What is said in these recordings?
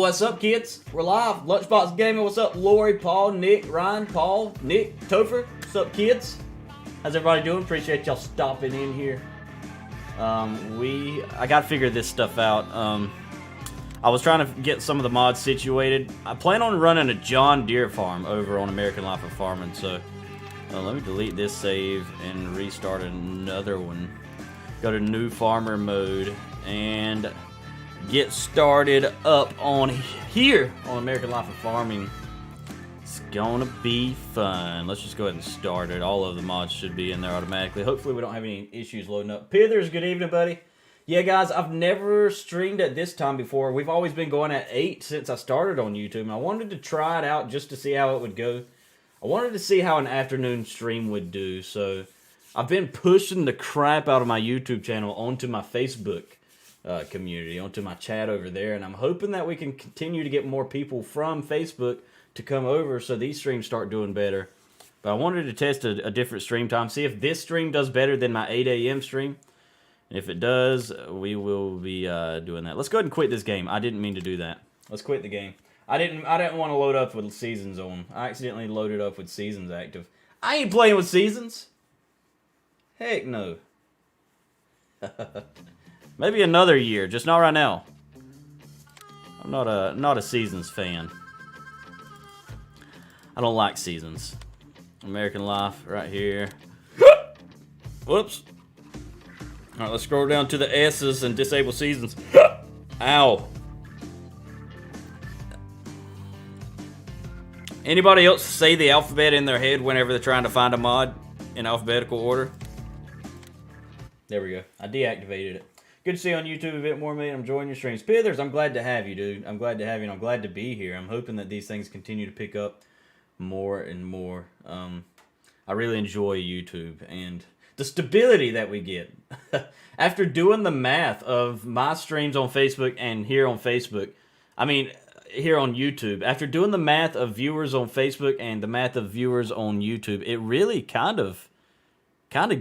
What's up, kids? We're live. Lunchbox Gaming. What's up, Lori, Paul, Nick, Ryan, Paul, Nick, Topher. What's up, kids? How's everybody doing? Appreciate y'all stopping in here. I gotta figure this stuff out. I was trying to get some of the mods situated. I plan on running a John Deere farm over on American Life of Farming, so let me delete this save and restart another one. Go to new farmer mode and get started up on here on American Life of Farming. It's gonna be fun. Let's just go ahead and start it. All of the mods should be in there automatically. Hopefully we don't have any issues loading up. Pithers, good evening, buddy. Yeah, guys, I've never streamed at this time before. We've always been going at 8 since I started on YouTube, and I wanted to try it out just to see how it would go. I wanted to see how an afternoon stream would do, so I've been pushing the crap out of my YouTube channel onto my Facebook community, onto my chat over there, and I'm hoping that we can continue to get more people from Facebook to come over so these streams start doing better. But I wanted to test a different stream time, see if this stream does better than my 8 a.m. stream. And if it does, we will be doing that. Let's go ahead and quit this game. I didn't mean to do that. Let's quit the game. I didn't want to load up with seasons on. I accidentally loaded up with seasons active. I ain't playing with seasons. Heck no. Maybe another year, just not right now. I'm not a seasons fan. I don't like seasons. American Life right here. Whoops. All right, let's scroll down to the S's and disable seasons. Ow. Anybody else say the alphabet in their head whenever they're trying to find a mod in alphabetical order? There we go. I deactivated it. Good to see you on YouTube a bit more, man. I'm enjoying your streams. Pithers, I'm glad to have you, dude. I'm glad to have you, and I'm glad to be here. I'm hoping that these things continue to pick up more and more. I really enjoy YouTube and the stability that we get. After doing the math of my streams on Facebook and here on Facebook, I mean, here on YouTube, after doing the math of viewers on Facebook and the math of viewers on YouTube, it really kind of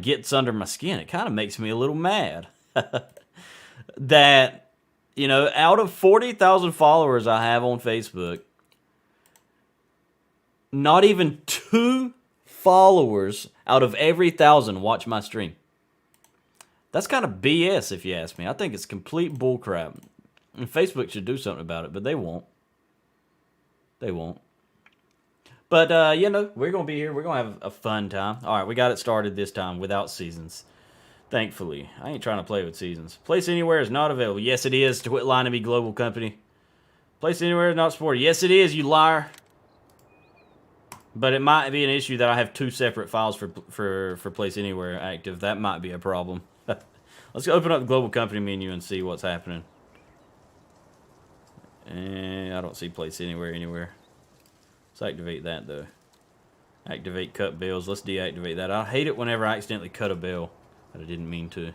gets under my skin. It kind of makes me a little mad. That, you know, out of 40,000 followers I have on Facebook, not even 2 followers out of every 1,000 watch my stream. That's kind of BS if you ask me. I think it's complete bullcrap. And Facebook should do something about it, but they won't. They won't. But, you know, we're going to be here. We're going to have a fun time. All right, we got it started this time without seasons. Thankfully. I ain't trying to play with seasons. Place Anywhere is not available. Yes, it is. To quit lying to me, global company. Place Anywhere is not supported. Yes, it is, you liar. But it might be an issue that I have 2 separate files for Place Anywhere active. That might be a problem. Let's open up the global company menu and see what's happening. And I don't see Place Anywhere anywhere. Let's activate that, though. Activate cut bills. Let's deactivate that. I hate it whenever I accidentally cut a bill that I didn't mean to.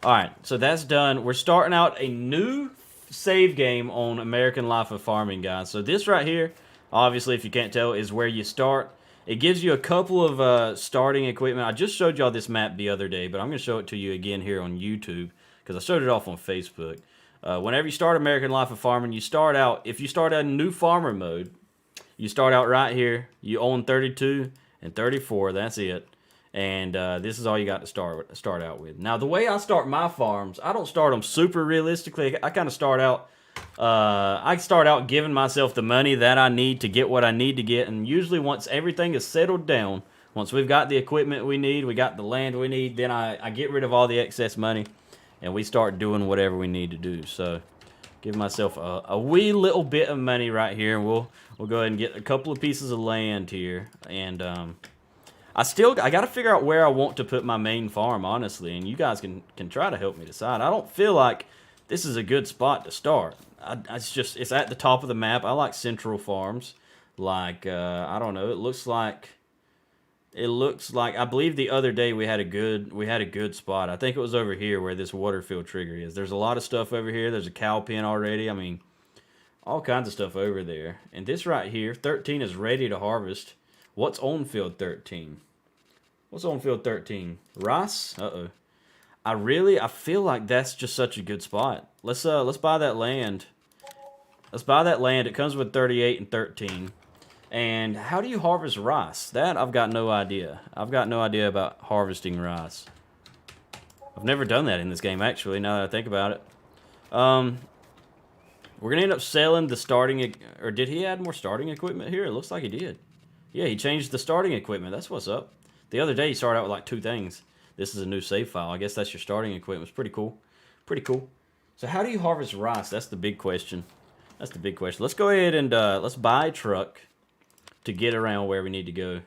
Alright, so that's done. We're starting out a new save game on American Life of Farming, guys. So this right here, obviously, if you can't tell, is where you start. It gives you a couple of starting equipment. I just showed y'all this map the other day, but I'm going to show it to you again here on YouTube because I showed it off on Facebook. Whenever you start American Life of Farming, you start out, if you start a new farmer mode, you start out right here. You own 32 and 34. That's it. And this is all you got to start out with. Now, the way I start my farms, I don't start them super realistically. I kind of start out, giving myself the money that I need to get what I need to get. And usually once everything is settled down, once we've got the equipment we need, we got the land we need, then I get rid of all the excess money. And we start doing whatever we need to do. So, give myself a wee little bit of money right here. And we'll go ahead and get a couple of pieces of land here. And I got to figure out where I want to put my main farm, honestly. And you guys can try to help me decide. I don't feel like this is a good spot to start. It's at the top of the map. I like central farms. Like, I don't know. It looks like, I believe the other day we had a good spot. I think it was over here where this water field trigger is. There's a lot of stuff over here. There's a cow pen already. I mean, all kinds of stuff over there. And this right here, 13 is ready to harvest. What's on field 13? What's on field 13? Rice? Uh-oh. I feel like that's just such a good spot. Let's buy that land. Let's buy that land. It comes with 38 and 13. And how do you harvest rice? That I've got no idea. I've got no idea about harvesting rice. I've never done that in this game, actually, now that I think about it. We're going to end up selling the starting... Or did he add more starting equipment here? It looks like he did. Yeah, he changed the starting equipment. That's what's up. The other day, he started out with like 2 things. This is a new save file. I guess that's your starting equipment. It's pretty cool. Pretty cool. So how do you harvest rice? That's the big question. That's the big question. Let's go ahead and let's buy a truck to get around where we need to go.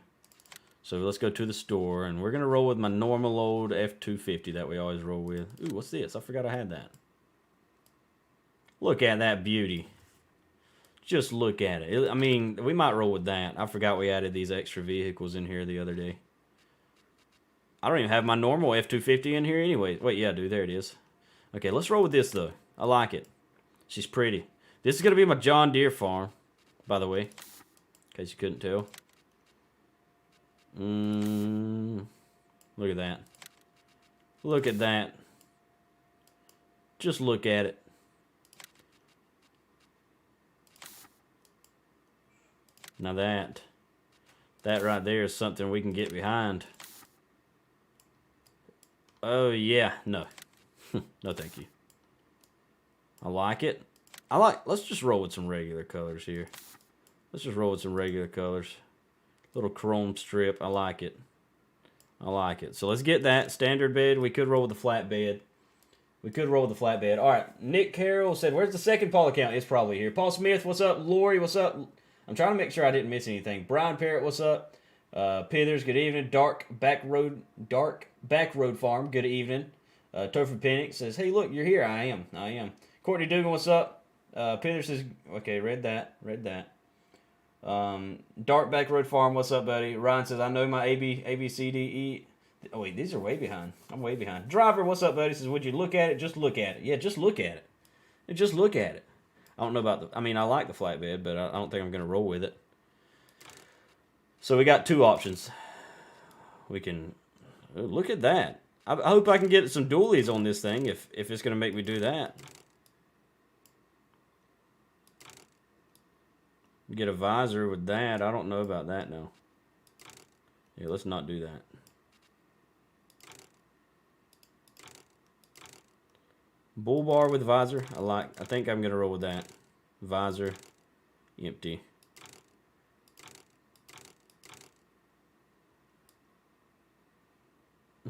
So let's go to the store, and we're going to roll with my normal old F-250 that we always roll with. Ooh, what's this? I forgot I had that. Look at that beauty. Just look at it. I mean, we might roll with that. I forgot we added these extra vehicles in here the other day. I don't even have my normal F-250 in here anyway. Wait, yeah, dude, there it is. Okay, let's roll with this, though. I like it. She's pretty. This is going to be my John Deere farm, by the way, in case you couldn't tell. Look at that. Look at that. Just look at it. Now that right there is something we can get behind. Oh, yeah. No. No, thank you. I like it. Let's just roll with some regular colors here. Let's just roll with some regular colors. Little chrome strip. I like it. I like it. So let's get that standard bed. We could roll with the flat bed. We could roll with the flat bed. All right. Nick Carroll said, where's the second Paul account? It's probably here. Paul Smith, what's up? Lori, what's up? I'm trying to make sure I didn't miss anything. Brian Parrott, what's up? Pithers, good evening. Dark Back Road Farm, good evening. Topher Pennick says, hey, look, you're here. I am. Courtney Dugan, what's up? Pithers says, okay, read that. Dark Back Road Farm, what's up, buddy? Ryan says, I know my A, B, C, D, E. Oh, wait, these are way behind. I'm way behind. Driver, what's up, buddy? Says, would you look at it? Just look at it. Yeah, just look at it. Just look at it. I don't know about I mean, I like the flatbed, but I don't think I'm going to roll with it. So we got 2 options. We can... Oh, look at that. I hope I can get some dualies on this thing if it's going to make me do that. Get a visor with that. I don't know about that now. Yeah, let's not do that. Bull bar with visor. I think I'm going to roll with that. Visor. Empty.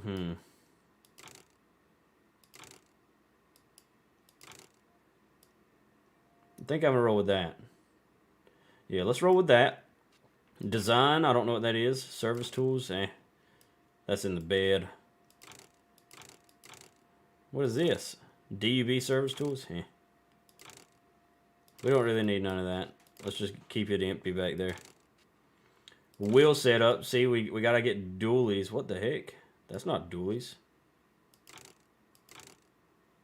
I think I'm going to roll with that. Yeah, let's roll with that. Design, I don't know what that is. Service tools, that's in the bed. What is this? DUB service tools? We don't really need none of that. Let's just keep it empty back there. Wheel setup. See, we got to get dualies. What the heck? That's not dualies.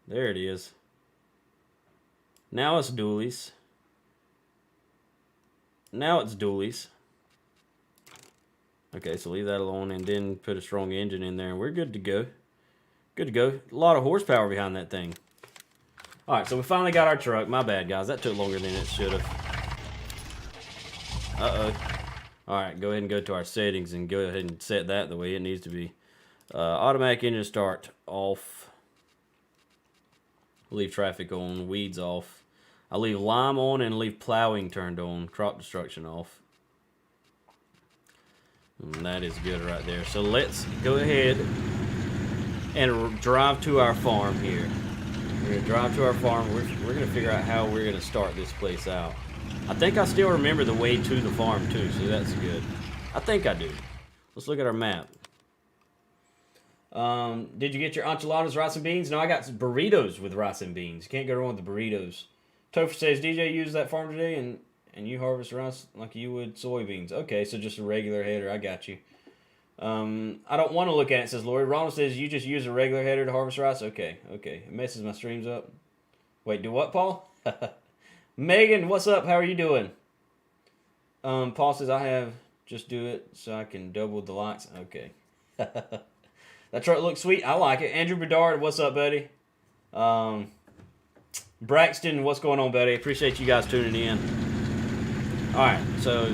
There it is. Now it's dualies. Now it's dualies. Okay, so leave that alone and then put a strong engine in there and we're good to go. Good to go. A lot of horsepower behind that thing. Alright, so we finally got our truck. My bad, guys. That took longer than it should have. Uh-oh. Alright, go ahead and go to our settings and go ahead and set that the way it needs to be. Automatic engine start off. Leave traffic on. Weeds off. I'll leave lime on and leave plowing turned on. Crop destruction off. And that is good right there. So let's go ahead and drive to our farm here. We're going to drive to our farm. We're going to figure out how we're going to start this place out. I think I still remember the way to the farm too, so that's good. I think I do. Let's look at our map. Did you get your enchiladas, rice and beans? No, I got some burritos with rice and beans. You can't go wrong with the burritos. Topher says, DJ used that farm today and you harvest rice like you would soybeans. Okay, so just a regular header. I got you. I don't want to look at it, says Lori. Ronald says, you just use a regular header to harvest rice? Okay. It messes my streams up. Wait, do what, Paul? Megan, what's up? How are you doing? Paul says, I have just do it so I can double the likes. Okay. That truck looks sweet. I like it. Andrew Bedard, what's up, buddy? Braxton, what's going on, buddy? Appreciate you guys tuning in. All right, so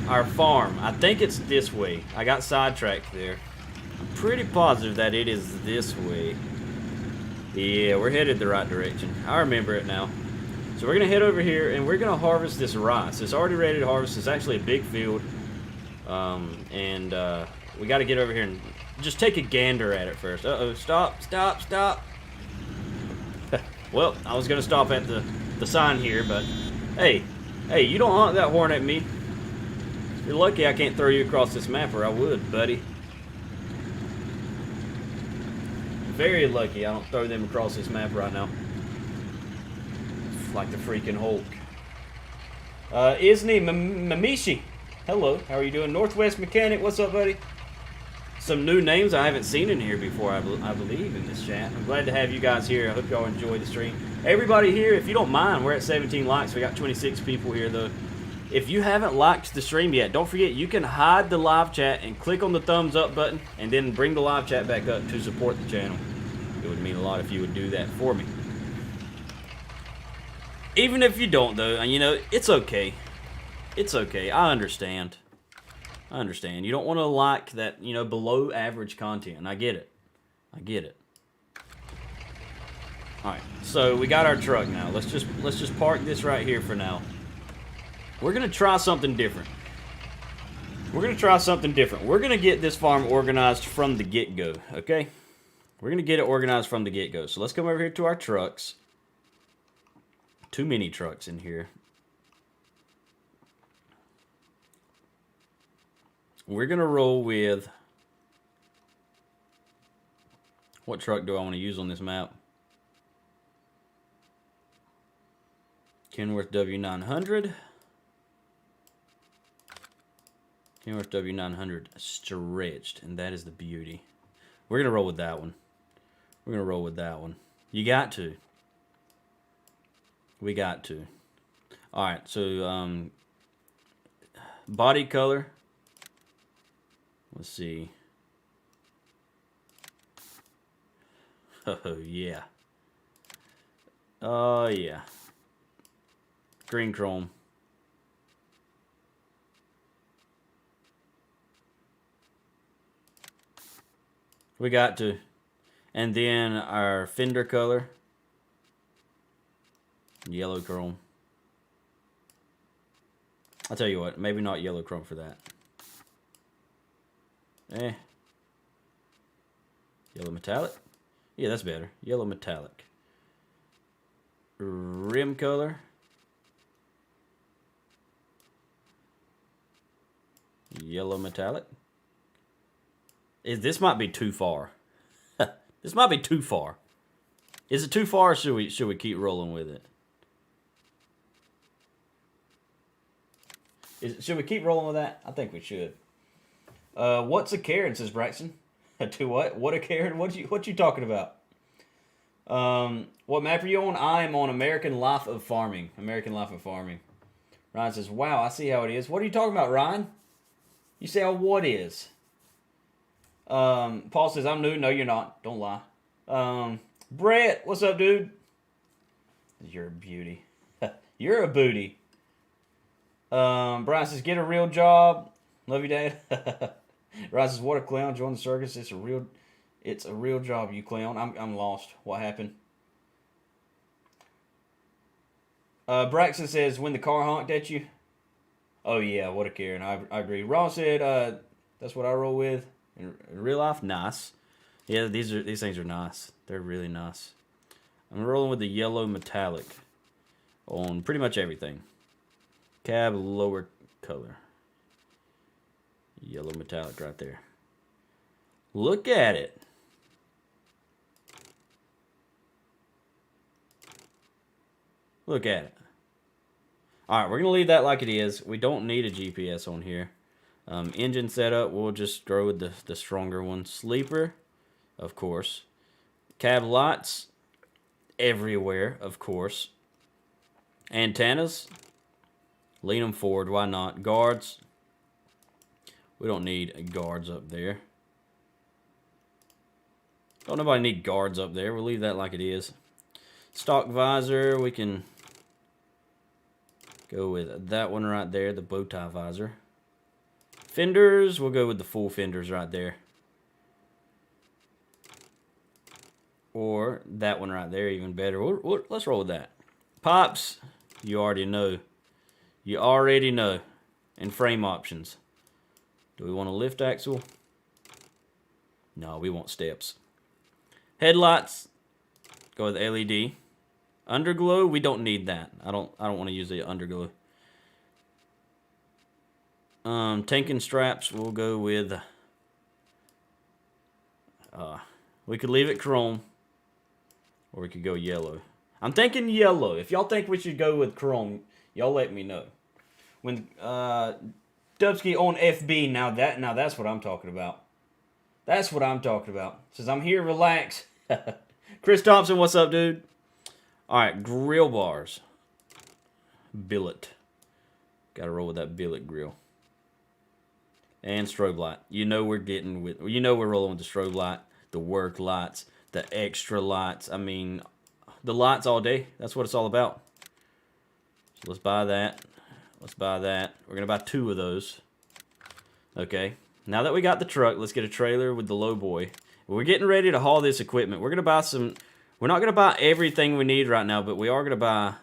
our farm. I think it's this way. I got sidetracked there. I'm pretty positive that it is this way. Yeah, we're headed the right direction. I remember it now. So we're going to head over here, and we're going to harvest this rice. It's already ready to harvest. It's actually a big field. We got to get over here and just take a gander at it first. Uh-oh, stop. Well, I was going to stop at the sign here, but hey, you don't honk that horn at me. You're lucky I can't throw you across this map, or I would, buddy. Very lucky I don't throw them across this map right now. It's like the freaking Hulk. Isney Mamishi. Hello, how are you doing? Northwest Mechanic, what's up, buddy? Some new names I haven't seen in here before, I believe, in this chat. I'm glad to have you guys here. I hope y'all enjoy the stream. Everybody here, if you don't mind, we're at 17 likes. We got 26 people here, though. If you haven't liked the stream yet, don't forget you can hide the live chat and click on the thumbs up button and then bring the live chat back up to support the channel. It would mean a lot if you would do that for me. Even if you don't, though, you know, it's okay. It's okay. I understand. You don't want to like that, you know, below average content. I get it. All right, so we got our truck now. Let's just park this right here for now. We're gonna try something different. We're gonna get this farm organized from the get-go, okay? We're gonna get it organized from the get-go. So let's come over here to our trucks. Too many trucks in here. We're gonna roll with, what truck do I want to use on this map? Kenworth W900. Kenworth W900 stretched, and that is the beauty. We're gonna roll with that one. You got to. We got to. All right, so body color. Let's see. Oh yeah. Oh yeah. Green chrome. We got to. And then our fender color. Yellow chrome. I'll tell you what, maybe not yellow chrome for that. Yellow metallic? Yeah, that's better. Yellow metallic. Rim color. Yellow metallic. This might be too far. This might be too far. Is it too far, or should we keep rolling with it? Should we keep rolling with that? I think we should. What's a Karen, says Braxton. To what? What a Karen? What you talking about? What map are you on? I am on American Life of Farming. Ryan says, wow, I see how it is. What are you talking about, Ryan? You say, oh, what is? Paul says, I'm new. No, you're not. Don't lie. Brett, what's up, dude? You're a beauty. You're a booty. Brian says, get a real job. Love you, Dad. Ryan says, what a clown. Join the circus. It's a real job, you clown. I'm lost. What happened? Braxton says, when the car honked at you. Oh, yeah, what a Karen. I agree. Ron said, that's what I roll with. In real life, nice. Yeah, these things are nice. They're really nice. I'm rolling with the yellow metallic on pretty much everything. Cab lower color. Yellow metallic right there. Look at it. Look at it. All right, we're going to leave that like it is. We don't need a GPS on here. Engine setup, we'll just go with the stronger one. Sleeper, of course. Cab lights, everywhere, of course. Antennas, lean them forward, why not? Guards, we don't need guards up there. Don't nobody need guards up there. We'll leave that like it is. Stock visor, we can go with that one right there, the bow tie visor. Fenders, we'll go with the full fenders right there. Or that one right there, even better. Let's roll with that. Pops, you already know. You already know. And frame options. Do we want a lift axle? No, we want steps. Headlights, go with LED. Underglow, we don't need that. I don't want to use the underglow. Tank and straps, we'll go with. We could leave it chrome, or we could go yellow. I'm thinking yellow. If y'all think we should go with chrome, y'all let me know. When Dubsky on FB, now that's what I'm talking about. That's what I'm talking about. Says I'm here, relax. Chris Thompson, what's up, dude? All right, grill bars. Billet. Got to roll with that billet grill. And strobe light. You know we're rolling with the strobe light, the work lights, the extra lights. I mean, the lights all day. That's what it's all about. So let's buy that. Let's buy that. We're gonna buy 2 of those. Okay. Now that we got the truck, let's get a trailer with the low boy. We're getting ready to haul this equipment. We're gonna buy some. We're not gonna buy everything we need right now, but we are gonna buy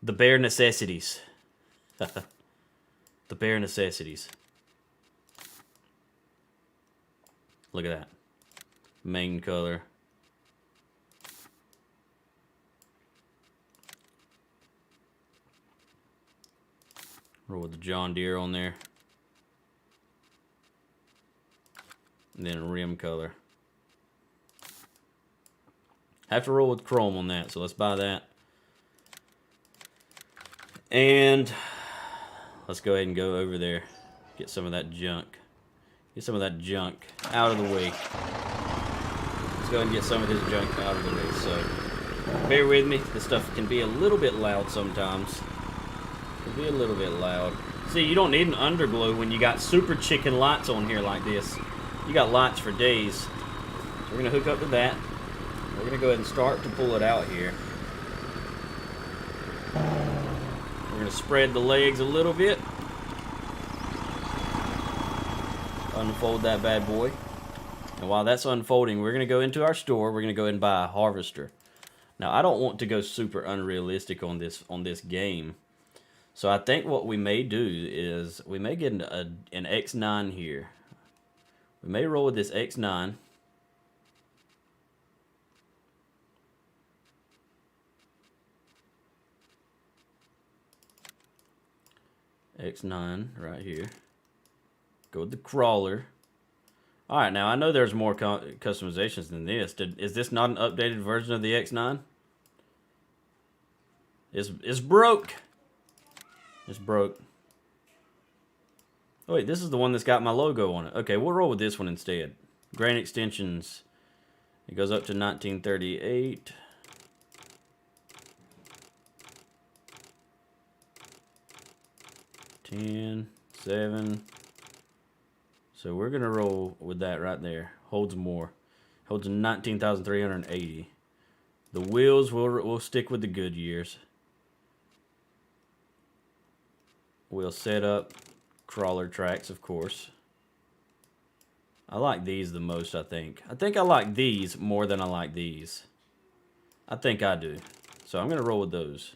the bare necessities. The bare necessities. Look at that. Main color. Roll with the John Deere on there. And then rim color. Have to roll with chrome on that, so let's buy that. And let's go ahead and go over there. Get some of that junk. Get some of that junk out of the way. Let's go ahead and get some of this junk out of the way. So, bear with me. This stuff can be a little bit loud sometimes. It can be a little bit loud. See, you don't need an underglow when you got super chicken lights on here like this. You got lights for days. So we're going to hook up to that. We're going to go ahead and start to pull it out here. We're going to spread the legs a little bit. Unfold that bad boy. And while that's unfolding, we're going to go into our store. We're going to go ahead and buy a harvester. Now, I don't want to go super unrealistic on this game. So I think what we may do is we may get an X9 here. We may roll with this X9. X9 right here. Go with the crawler. All right, now I know there's more customizations than this. Is this not an updated version of the X9? It's broke. It's broke. Oh wait, this is the one that's got my logo on it. Okay, we'll roll with this one instead. Grain extensions. It goes up to 1938. Ten, 7. So we're gonna roll with that right there. Holds more. Holds 19,380. The wheels we'll stick with the Goodyears. We'll set up crawler tracks, of course. I like these the most, I think. I think I like these more than I like these. I think I do. So I'm gonna roll with those.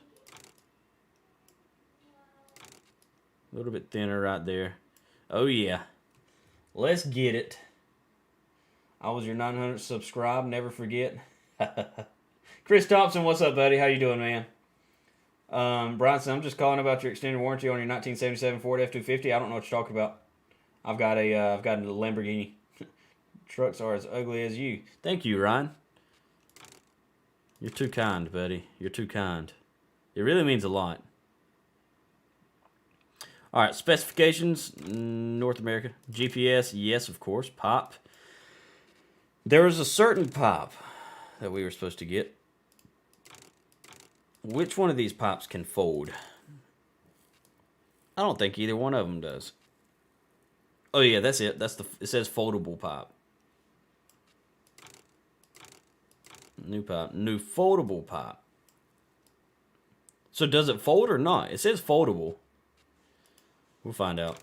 A little bit thinner right there. Oh yeah. Let's get it. I was your 900 subscribe, never forget. Chris Thompson, what's up, buddy? How you doing, man? Bronson, I'm just calling about your extended warranty on your 1977 Ford F-250. I don't know what you're talking about. I've got a Lamborghini. Trucks are as ugly as you. Thank you, Ryan. You're too kind, buddy. You're too kind. It really means a lot. All right, specifications, North America. GPS, yes, of course. Pop. There was a certain pop that we were supposed to get. Which one of these pops can fold? I don't think either one of them does. Oh yeah, that's it. It says foldable pop. New pipe. New foldable pipe. So does it fold or not? It says foldable. We'll find out.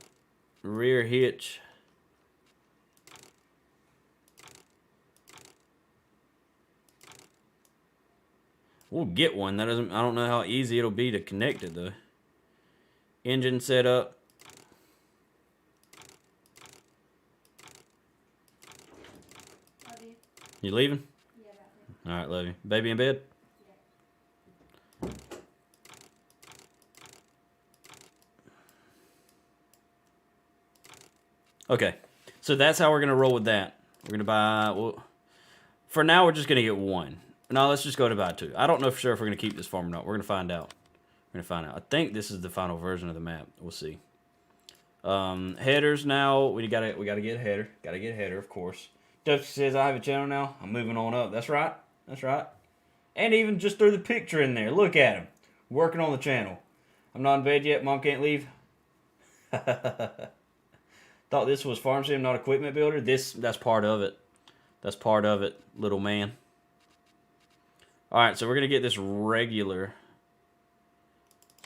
Rear hitch. We'll get one. That doesn't. I don't know how easy it'll be to connect it though. Engine setup. Love you. You leaving? Yeah, about to. All right, love you. Baby in bed? Yeah. Okay. So that's how we're going to roll with that. We're going to buy... Well, for now, we're just going to get one. No, let's just go to buy two. I don't know for sure if we're going to keep this farm or not. We're going to find out. We're going to find out. I think this is the final version of the map. We'll see. Headers now. We gotta get a header. Gotta get a header, of course. Duffy says, I have a channel now. I'm moving on up. That's right. That's right. And even just threw the picture in there. Look at him. Working on the channel. I'm not in bed yet. Mom can't leave. Thought this was Farm Sim, not Equipment Builder. That's part of it. That's part of it, little man. Alright, so we're going to get this regular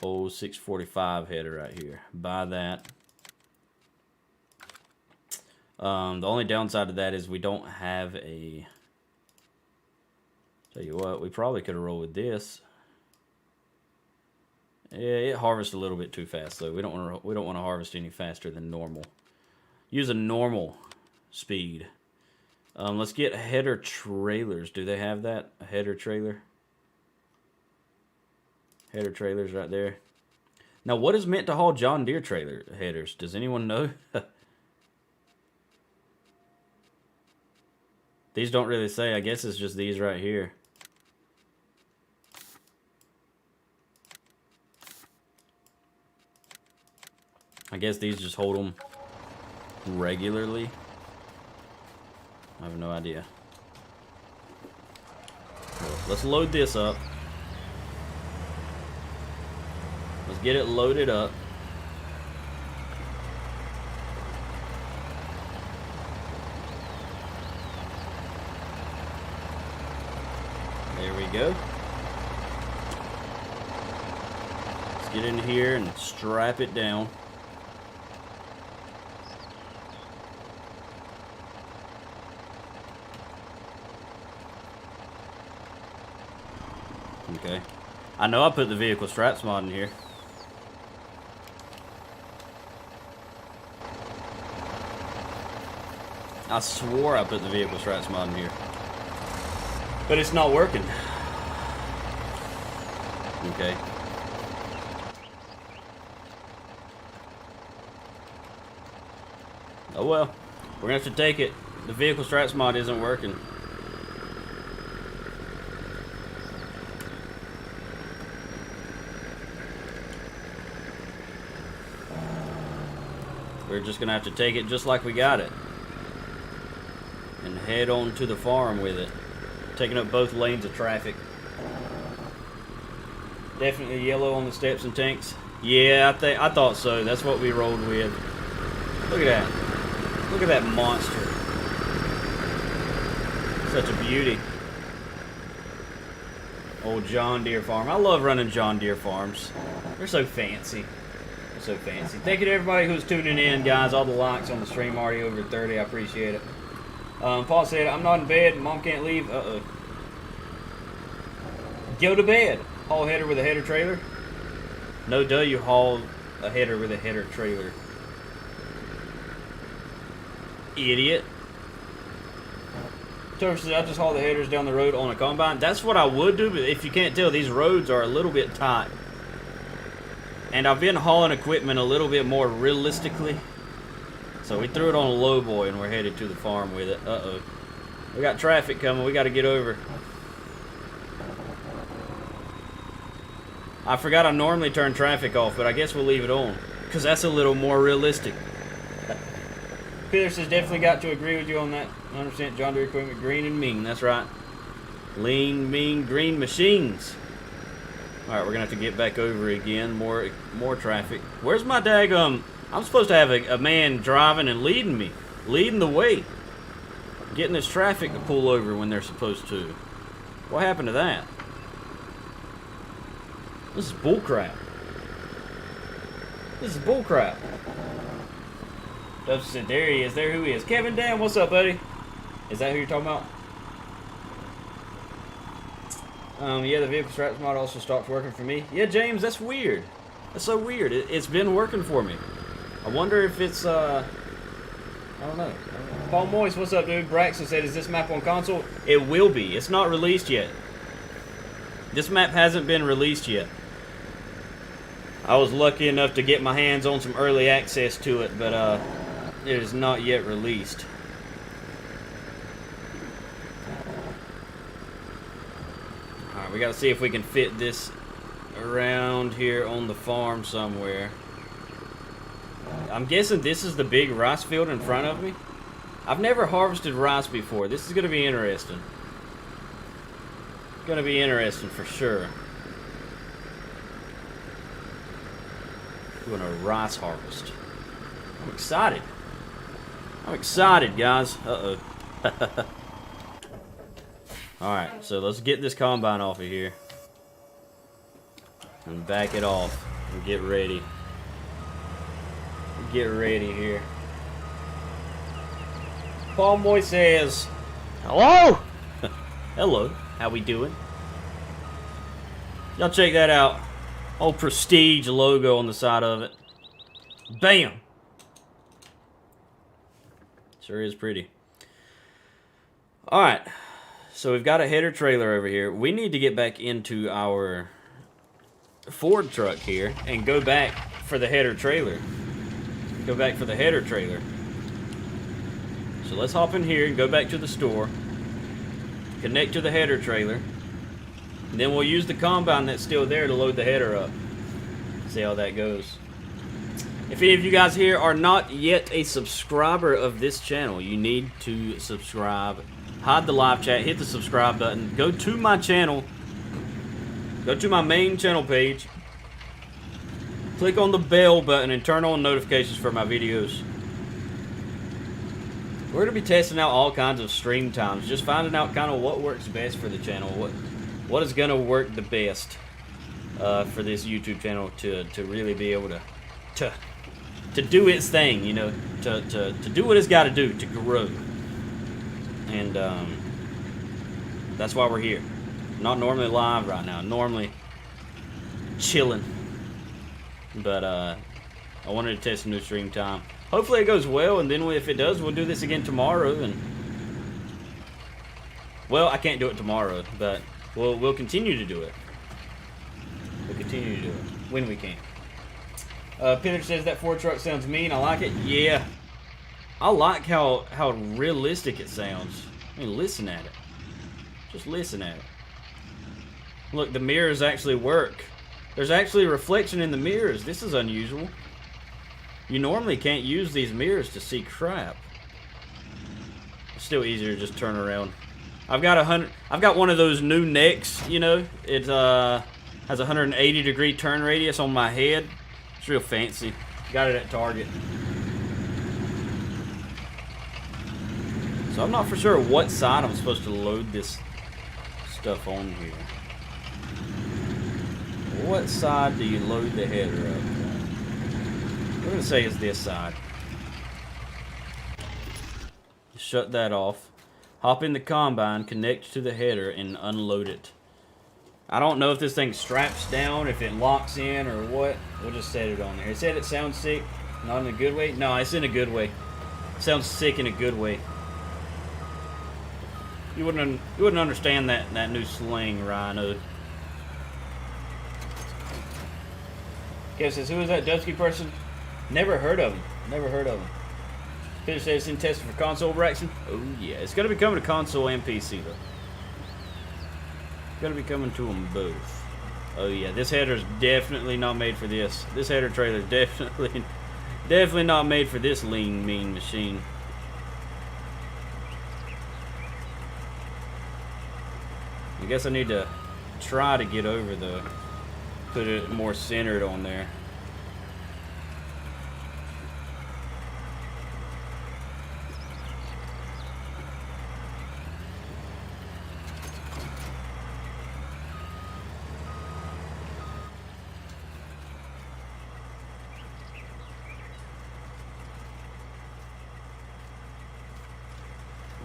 old 645 header right here. Buy that. The only downside to that is we don't have a... Tell you what, we probably could have rolled with this. Yeah, it harvests a little bit too fast though. We don't want to harvest any faster than normal. Use a normal speed. Let's get header trailers. Do they have that? A header trailer? Header trailers right there. Now, what is meant to haul John Deere trailer headers? Does anyone know? These don't really say. I guess it's just these right here. I guess these just hold them regularly. I have no idea. Well, let's load this up. Let's get it loaded up. There we go. Let's get in here and strap it down. Okay. I know I put the vehicle straps mod in here. I swore I put the vehicle straps mod in here. But it's not working. Okay. Oh well. We're gonna have to take it. The vehicle straps mod isn't working. We're just gonna have to take it just like we got it. And head on to the farm with it. Taking up both lanes of traffic. Definitely yellow on the steps and tanks. Yeah, I thought so. That's what we rolled with. Look at that. Look at that monster. Such a beauty. Old John Deere farm. I love running John Deere farms. They're so fancy. They're so fancy. Thank you to everybody who's tuning in, guys. All the likes on the stream already over 30. I appreciate it. Paul said, I'm not in bed. Mom can't leave. Uh-oh. Go to bed. Haul header with a header trailer. No, duh, you haul a header with a header trailer. Idiot. Turf says, I just haul the headers down the road on a combine. That's what I would do, but if you can't tell, these roads are a little bit tight. And I've been hauling equipment a little bit more realistically. So we threw it on a low boy and we're headed to the farm with it. Uh-oh. We got traffic coming. We got to get over. I forgot I normally turn traffic off, but I guess we'll leave it on. Because that's a little more realistic. Peter says, definitely got to agree with you on that. 100% John Deere equipment, green and mean. That's right. Lean, mean, green machines. Alright, we're going to have to get back over again. More traffic. Where's my daggum... I'm supposed to have a man driving and leading me. Leading the way. Getting this traffic to pull over when they're supposed to. What happened to that? This is bullcrap. This is bullcrap. Dubs said, there he is. There who he is. Kevin Dan, what's up, buddy? Is that who you're talking about? Yeah, the vehicle straps mod also stopped working for me. Yeah, James, that's weird. That's so weird. It's been working for me. I wonder if it's, I don't know. Paul Moist, what's up, dude? Braxton said, is this map on console? It will be. It's not released yet. This map hasn't been released yet. I was lucky enough to get my hands on some early access to it, but it is not yet released. Alright, we gotta see if we can fit this around here on the farm somewhere. I'm guessing this is the big rice field in front of me. I've never harvested rice before. This is gonna be interesting. Gonna be interesting for sure. Doing a rice harvest. I'm excited. I'm excited, guys. Uh-oh. Alright, so let's get this combine off of here. And back it off. And get ready. Get ready here. Paul Moy says, hello! Hello. How we doing? Y'all check that out. Old Prestige logo on the side of it. Bam! Sure is pretty. Alright. So we've got a header trailer over here. We need to get back into our Ford truck here and go back for the header trailer. Go back for the header trailer. So let's hop in here and go back to the store. Connect to the header trailer. And then we'll use the combine that's still there to load the header up. See how that goes. If any of you guys here are not yet a subscriber of this channel, you need to subscribe. Hide the live chat, hit the subscribe button, go to my channel, go to my main channel page, click on the bell button and turn on notifications for my videos. We're going to be testing out all kinds of stream times, just finding out kind of what works best for the channel, what is going to work the best for this YouTube channel to really be able to do its thing, you know, to do what it's got to do to grow. And that's why we're here. Not normally live right now, normally chilling. But I wanted to test a new stream time. Hopefully it goes well, and then if it does, we'll do this again tomorrow. And well, I can't do it tomorrow, but we'll continue to do it. We'll continue to do it when we can. Peter says that Ford truck sounds mean. I like it. Yeah. I like how realistic it sounds. I mean, listen at it. Just listen at it. Look, the mirrors actually work. There's actually a reflection in the mirrors. This is unusual. You normally can't use these mirrors to see crap. It's still easier to just turn around. I've got one of those new necks, you know. It has a 180-degree turn radius on my head. It's real fancy. Got it at Target. So I'm not for sure what side I'm supposed to load this stuff on here. What side do you load the header up on? We're going to say it's this side. Shut that off. Hop in the combine, connect to the header, and unload it. I don't know if this thing straps down, if it locks in, or what. We'll just set it on there. It said it sounds sick. Not in a good way? No, it's in a good way. It sounds sick in a good way. You wouldn't understand that new slang, Rhino. Kev says, who is that Dusky person? Never heard of him. Never heard of him. Peter says it's in testing for console, Braxton. Oh yeah, it's gonna be coming to console and PC though. It's gonna be coming to them both. Oh yeah, this header's definitely not made for this. This header trailer is definitely not made for this lean, mean machine. I guess I need to try to get over the, put it more centered on there.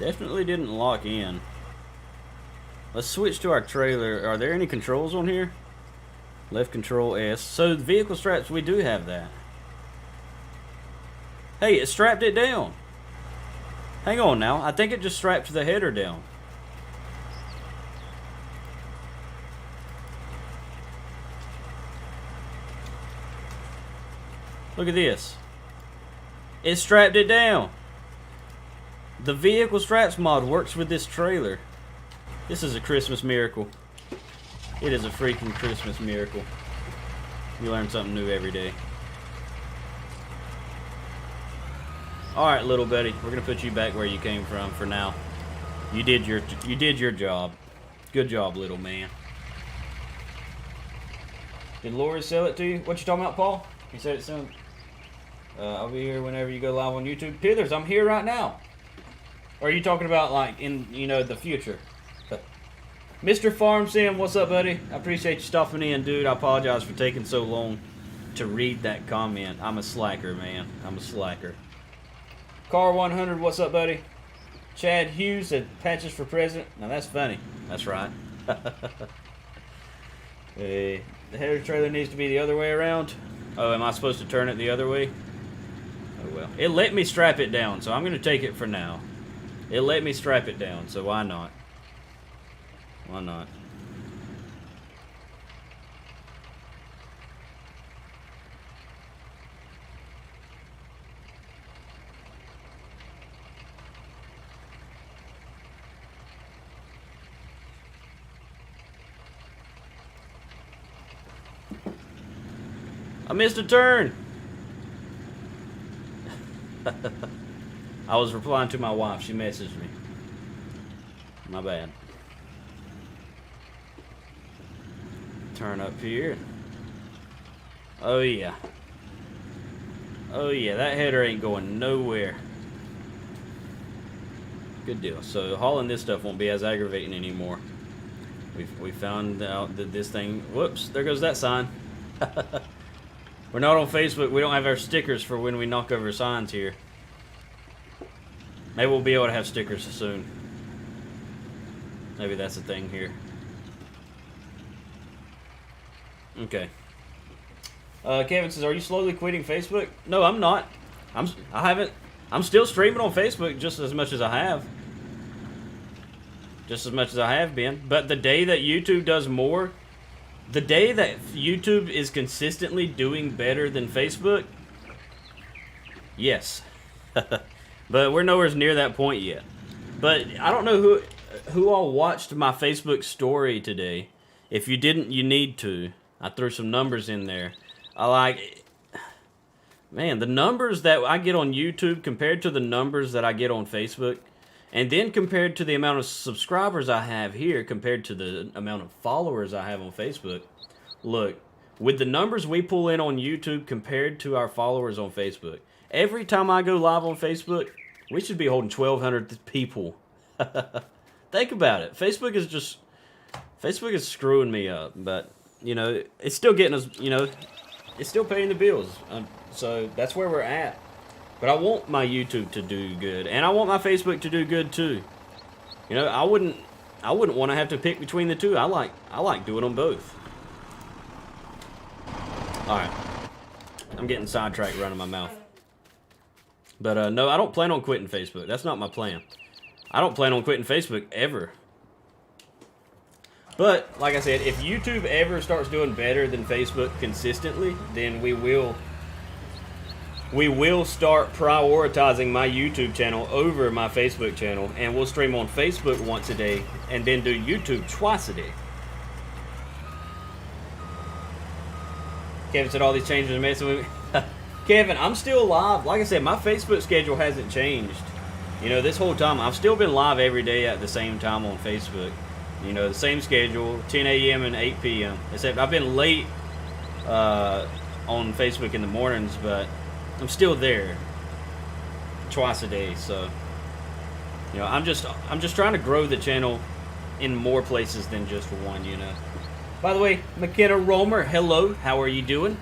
Definitely didn't lock in. Let's switch to our trailer. Are there any controls on here? Left control S. So the vehicle straps, we do have that. Hey, it strapped it down. Hang on now. I think it just strapped the header down. Look at this. It strapped it down. The vehicle straps mod works with this trailer. This is a Christmas miracle. It is a freaking Christmas miracle. You learn something new every day. Alright, little buddy. We're gonna put you back where you came from for now. You did your job. Good job, little man. Did Lori sell it to you? What you talking about, Paul? He said it soon. I'll be here whenever you go live on YouTube. Pithers, I'm here right now. Or are you talking about like in the future? Mr. Farm Sim, what's up, buddy? I appreciate you stopping in, dude. I apologize for taking so long to read that comment. I'm a slacker, man. I'm a slacker. Car 100, what's up, buddy? Chad Hughes said patches for president. Now that's funny. That's right. Hey, the header trailer needs to be the other way around. Oh, am I supposed to turn it the other way? Oh well. It let me strap it down, so I'm going to take it for now. It let me strap it down, so why not? Why not? I missed a turn. I was replying to my wife. She messaged me. My bad. Turn up here. Oh yeah. Oh yeah, that header ain't going nowhere. Good deal. So hauling this stuff won't be as aggravating anymore. We found out that this thing... Whoops, there goes that sign. We're not on Facebook. We don't have our stickers for when we knock over signs here. Maybe we'll be able to have stickers soon. Maybe that's the thing here. Okay. Kevin says, "Are you slowly quitting Facebook?" No, I'm not. I'm still streaming on Facebook just as much as I have. Just as much as I have been. But the day that YouTube does more, the day that YouTube is consistently doing better than Facebook, yes. But we're nowhere near that point yet. But I don't know who all watched my Facebook story today. If you didn't, you need to. I threw some numbers in there. Man, the numbers that I get on YouTube compared to the numbers that I get on Facebook, and then compared to the amount of subscribers I have here compared to the amount of followers I have on Facebook. Look, with the numbers we pull in on YouTube compared to our followers on Facebook, every time I go live on Facebook, we should be holding 1,200 people. Think about it. Facebook is screwing me up, but it's still getting us, it's still paying the bills. So that's where we're at. But I want my YouTube to do good, and I want my Facebook to do good too. I wouldn't want to have to pick between the two. I like doing them both. All right, I'm getting sidetracked running my mouth. But no, I don't plan on quitting Facebook. That's not my plan. I don't plan on quitting Facebook ever. But like I said, if YouTube ever starts doing better than Facebook consistently, then we will start prioritizing my YouTube channel over my Facebook channel, and we'll stream on Facebook once a day and then do YouTube twice a day. Kevin said all these changes are messing with me. Kevin, I'm still live. Like I said, my Facebook schedule hasn't changed. This whole time, I've still been live every day at the same time on Facebook. The same schedule, 10 a.m. and 8 p.m. Except I've been late on Facebook in the mornings, but I'm still there twice a day. So, I'm just trying to grow the channel in more places than just one. By the way, McKenna Romer, hello. How are you doing?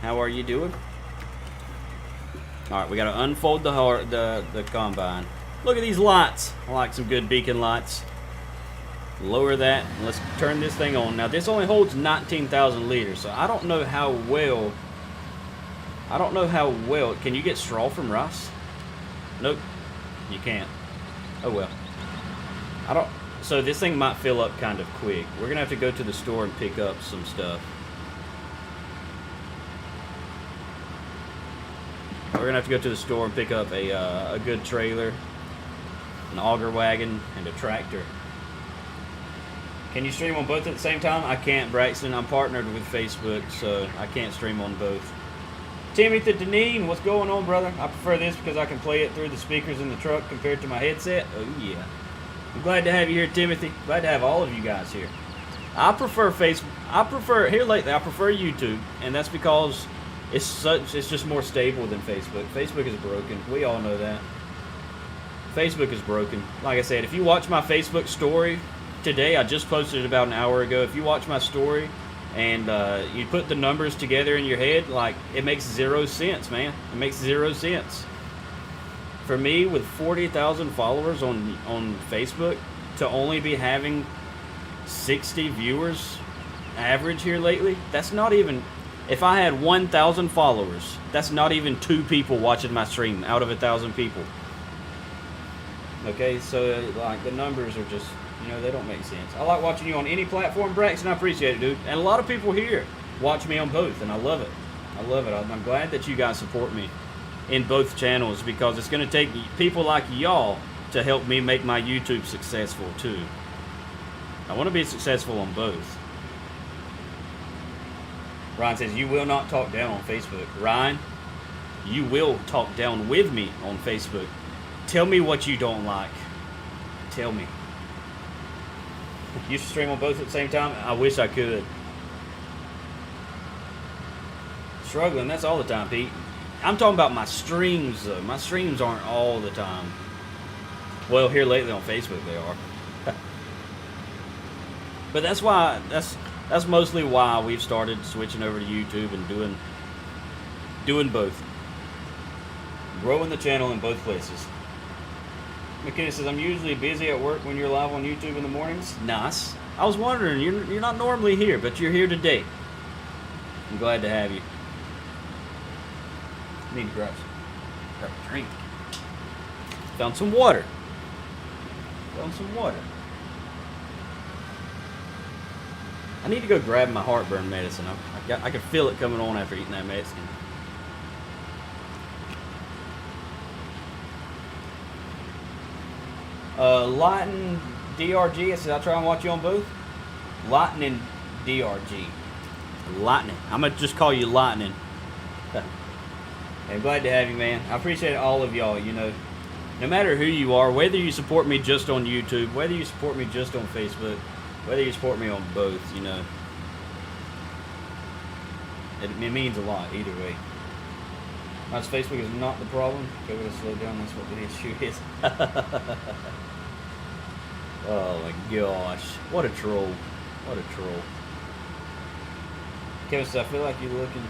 How are you doing? All right, we got to unfold the combine. Look at these lights. I like some good beacon lights. Lower that, and let's turn this thing on. Now this only holds 19,000 liters, so I don't know how well. Can you get straw from rice? Nope, you can't. Oh well. So this thing might fill up kind of quick. We're gonna have to go to the store and pick up some stuff. We're gonna have to go to the store and pick up a good trailer, an auger wagon, and a tractor. Can you stream on both at the same time? I can't, Braxton. I'm partnered with Facebook, so I can't stream on both. Timothy Deneen, what's going on, brother? I prefer this because I can play it through the speakers in the truck compared to my headset. Oh, yeah. I'm glad to have you here, Timothy. Glad to have all of you guys here. I prefer here lately, I prefer YouTube, and that's because it's just more stable than Facebook. Facebook is broken. We all know that. Facebook is broken. Like I said, if you watch my Facebook story, today, I just posted it about an hour ago. If you watch my story and you put the numbers together in your head, like, it makes 0 sense, man. It makes 0 sense. For me, with 40,000 followers on Facebook, to only be having 60 viewers average here lately, that's not even... If I had 1,000 followers, that's not even 2 people watching my stream out of 1,000 people. Okay, so, like, the numbers are just... they don't make sense. I like watching you on any platform, Braxton. I appreciate it, dude. And a lot of people here watch me on both, and I love it. I love it. I'm glad that you guys support me in both channels, because it's going to take people like y'all to help me make my YouTube successful, too. I want to be successful on both. Ryan says, you will not talk down on Facebook. Ryan, you will talk down with me on Facebook. Tell me what you don't like. Tell me. You should stream on both at the same time? I wish I could. Struggling, that's all the time, Pete. I'm talking about my streams, though. My streams aren't all the time. Well, here lately on Facebook they are. But that's why, that's mostly why we've started switching over to YouTube and doing both. Growing the channel in both places. McKenna says, I'm usually busy at work when you're live on YouTube in the mornings. Nice. I was wondering, you're not normally here, but you're here today. I'm glad to have you. I need to grab a drink. Found some water. I need to go grab my heartburn medicine. I can feel it coming on after eating that Mexican. Lighten DRG. I said I'll try and watch you on both. Lightning DRG. Lightning. I'm gonna just call you Lightning. I'm glad to have you, man. I appreciate all of y'all. No matter who you are, whether you support me just on YouTube, whether you support me just on Facebook, whether you support me on both, it means a lot either way. Once Facebook is not the problem, go to slow down. That's what the issue is. Oh my gosh, what a troll! What a troll! Kevin says, I feel like you're looking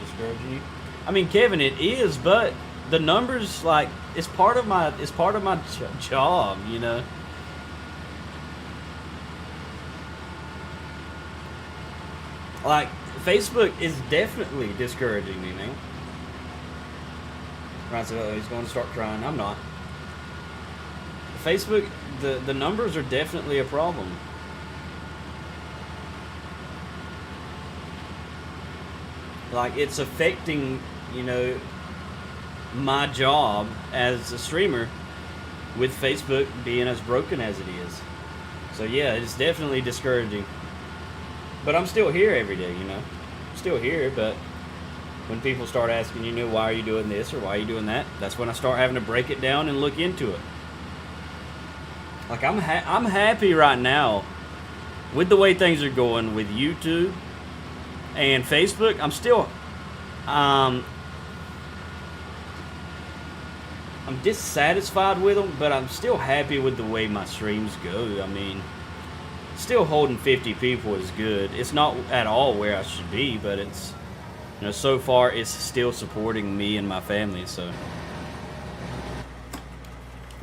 discouraging you. I mean, Kevin, it is, but the numbers, like, it's part of my job, Like, Facebook is definitely discouraging me, man. Ryan said, oh, he's going to start crying. I'm not. Facebook, the numbers are definitely a problem. Like, it's affecting, my job as a streamer with Facebook being as broken as it is. So yeah, it's definitely discouraging. But I'm still here every day, I'm still here, but when people start asking, why are you doing this or why are you doing that, that's when I start having to break it down and look into it. Like, I'm happy right now with the way things are going with YouTube and Facebook. I'm still, I'm dissatisfied with them, but I'm still happy with the way my streams go. I mean, still holding 50 people is good. It's not at all where I should be, but it's, so far it's still supporting me and my family, so.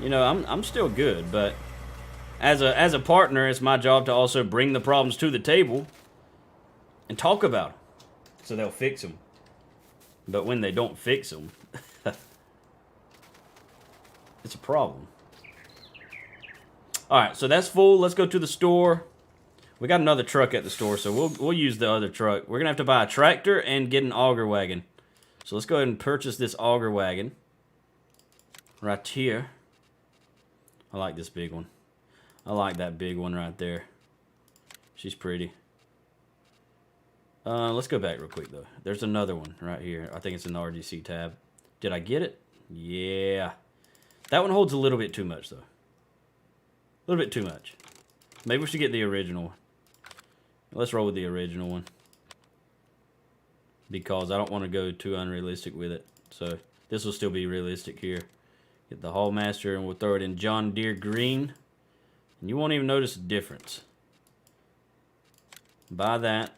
you know, I'm still good, but as a partner, it's my job to also bring the problems to the table and talk about them, so they'll fix them. But when they don't fix them, it's a problem. All right, so that's full. Let's go to the store. We got another truck at the store, so we'll use the other truck. We're gonna have to buy a tractor and get an auger wagon. So let's go ahead and purchase this auger wagon right here. I like this big one. I like that big one right there. She's pretty. Let's go back real quick though. There's another one right here. I think it's in the RGC tab. Did I get it? Yeah. That one holds a little bit too much though. A little bit too much. Maybe we should get the original one. Let's roll with the original one, because I don't want to go too unrealistic with it. So this will still be realistic here. Get the Hall Master and we'll throw it in John Deere green. And you won't even notice a difference. Buy that.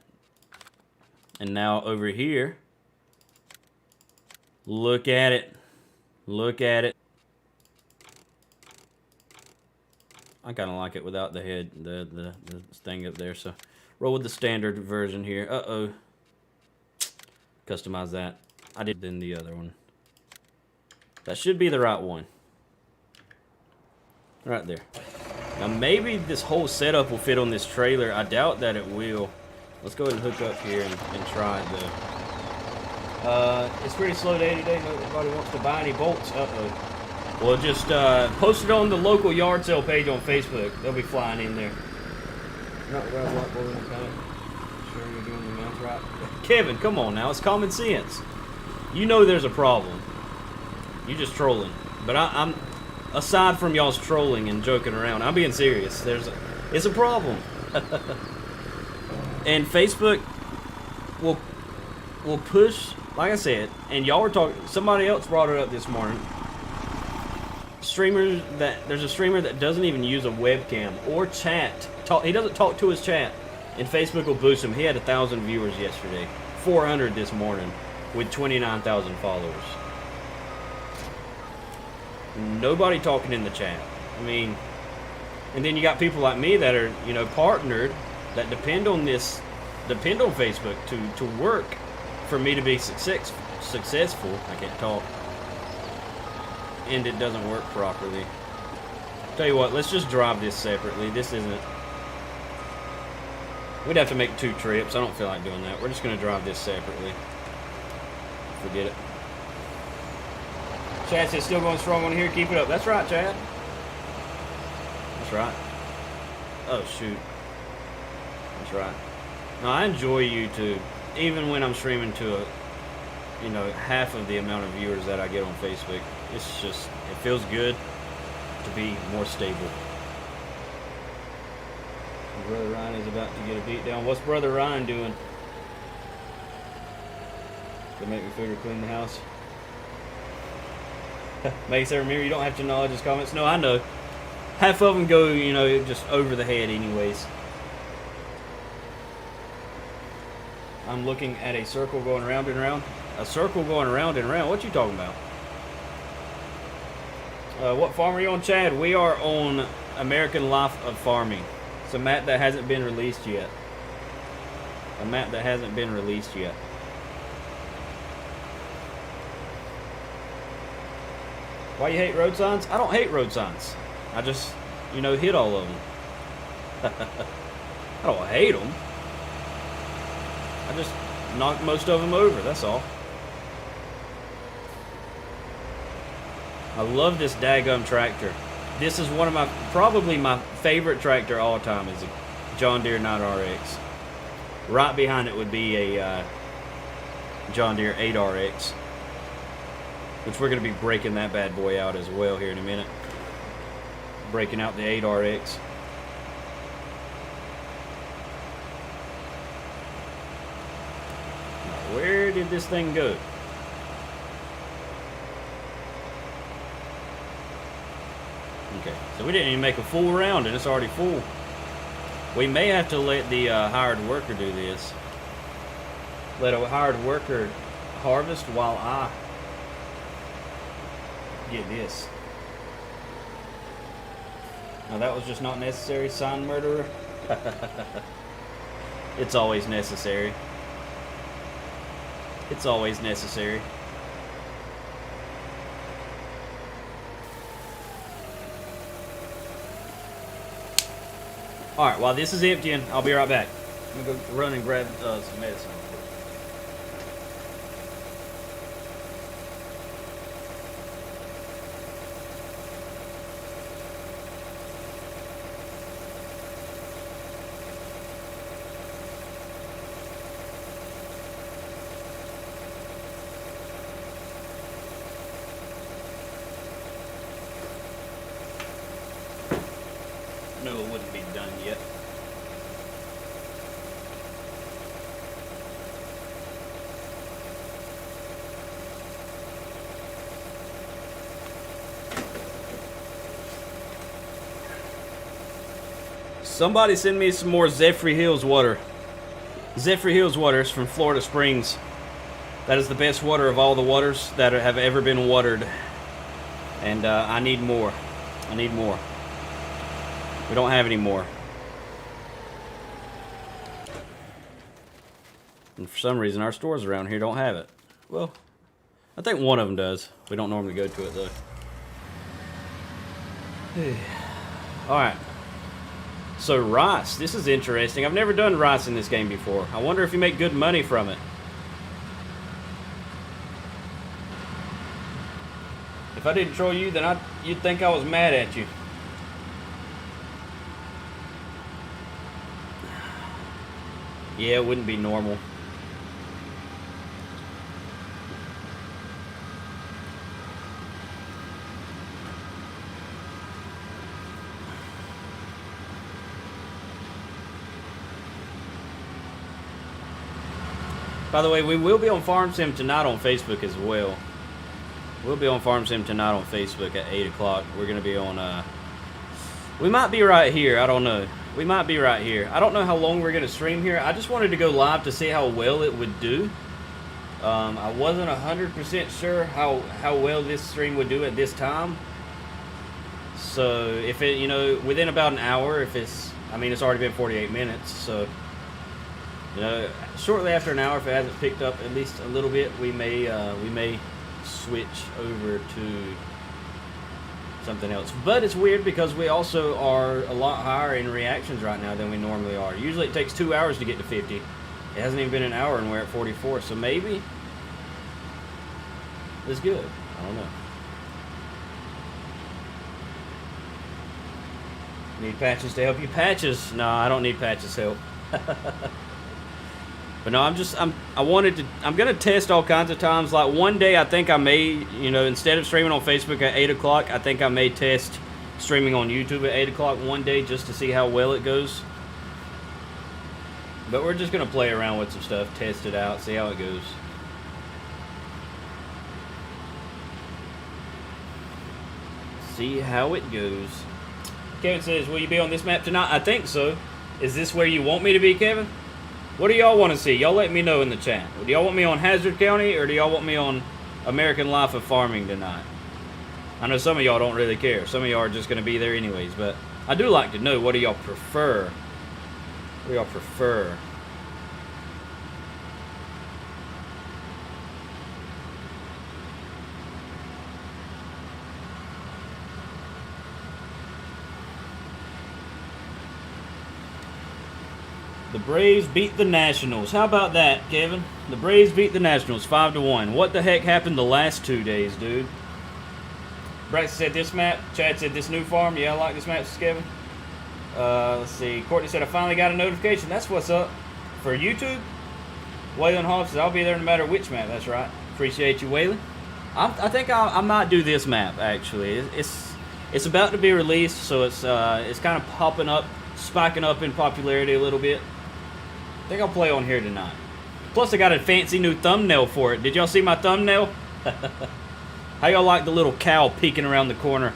And now over here, look at it. Look at it. I kind of like it without the head, the thing up there. So roll with the standard version here. Uh-oh. Customize that. I did then the other one. That should be the right one. Right there. Now maybe this whole setup will fit on this trailer. I doubt that it will. Let's go ahead and hook up here and try it though. It's pretty slow day today. Nobody wants to buy any bolts. Uh-oh. Well, just post it on the local yard sale page on Facebook. They'll be flying in there. Not the right blackboard, okay. Sure you're doing the math right. Kevin, come on now. It's common sense. You know there's a problem. You just trolling. But I'm aside from y'all's trolling and joking around, I'm being serious. It's a problem. And Facebook will push, like I said, and y'all were talking, somebody else brought it up this morning. There's a streamer that doesn't even use a webcam or chat. He doesn't talk to his chat, and Facebook will boost him. He had 1,000 viewers yesterday, 400 this morning, with 29,000 followers. Nobody talking in the chat. I mean, and then you got people like me that are, you know, partnered, that depend on Facebook to work for me to be successful. I can't talk. And it doesn't work properly. Tell you what, let's just drive this separately. This isn't... We'd have to make 2 trips. I don't feel like doing that. We're just going to drive this separately. Forget it. Chad says still going strong on here. Keep it up. That's right, Chad. That's right. Oh, shoot. That's right. No, I enjoy YouTube, even when I'm streaming to half of the amount of viewers that I get on Facebook. It's just, it feels good to be more stable. Brother Ryan is about to get a beat down. What's Brother Ryan doing? To make me figure clean the house. Makes I remember you don't have to acknowledge his comments. No, I know. Half of them go, just over the head anyways. I'm looking at a circle going round and round. A circle going round and round? What you talking about? What farm are you on, Chad? We are on American Life of Farming. It's a map that hasn't been released yet. A map that hasn't been released yet. Why you hate road signs? I don't hate road signs. I just, hit all of them. I don't hate them. I just knock most of them over, that's all. I love this daggum tractor. This is one of probably my favorite tractor all time is a John Deere 9RX. Right behind it would be a John Deere 8RX, which we're going to be breaking that bad boy out as well here in a minute. Breaking out the 8RX. Now, where did this thing go? Okay, so we didn't even make a full round and it's already full. We may have to let the hired worker do this. Let a hired worker harvest while I get this. No, that was just not necessary, sign murderer. It's always necessary. It's always necessary. Alright, while this is emptying, I'll be right back. I'm gonna go run and grab some medicine. No, it wouldn't be done yet. Somebody send me some more Zephyr Hills water. Zephyr Hills water is from Florida Springs. That is the best water of all the waters that have ever been watered. And I need more. I need more. We don't have any more. And for some reason, our stores around here don't have it. Well, I think one of them does. We don't normally go to it, though. Alright. So, rice. This is interesting. I've never done rice in this game before. I wonder if you make good money from it. If I didn't troll you, then you'd think I was mad at you. Yeah, it wouldn't be normal. By the way, we will be on Farm Sim tonight on Facebook as well. We'll be on Farm Sim tonight on Facebook at 8 o'clock. We're going to be on, we might be right here. I don't know. We might be right here. I don't know how long we're going to stream here. I just wanted to go live to see how well it would do. I wasn't 100% sure how well this stream would do at this time. So, if it, you know, within about an hour, if it's, I mean, it's already been 48 minutes, so, you know, shortly after an hour, if it hasn't picked up at least a little bit, we may switch over to something else. But it's weird because we also are a lot higher in reactions right now than we normally are. Usually it takes 2 hours to get to 50. It hasn't even been an hour and we're at 44. So maybe it's good. I don't know. Need patches to help you? Patches? No, I don't need patches help. But no, I'm gonna test all kinds of times. Like one day I think I may, you know, instead of streaming on Facebook at 8 o'clock, I think I may test streaming on YouTube at 8 o'clock one day just to see how well it goes. But we're just gonna play around with some stuff, test it out, see how it goes. See how it goes. Kevin says, will you be on this map tonight? I think so. Is this where you want me to be, Kevin? What do y'all want to see? Y'all let me know in the chat. Do y'all want me on Hazard County or do y'all want me on American Life of Farming tonight? I know some of y'all don't really care. Some of y'all are just going to be there anyways, but I do like to know, what do y'all prefer? What do y'all prefer? The Braves beat the Nationals. How about that, Kevin? The Braves beat the Nationals 5-1. What the heck happened the last 2 days, dude? Braxton said this map. Chad said this new farm. Yeah, I like this map, Kevin. Let's see. Courtney said I finally got a notification. That's what's up. For YouTube, Waylon Hall says I'll be there no matter which map. That's right. Appreciate you, Waylon. I think I might do this map, actually. It's about to be released, so it's kind of popping up, spiking up in popularity a little bit. I think I'll play on here tonight. Plus, I got a fancy new thumbnail for it. Did y'all see my thumbnail? How y'all like the little cow peeking around the corner?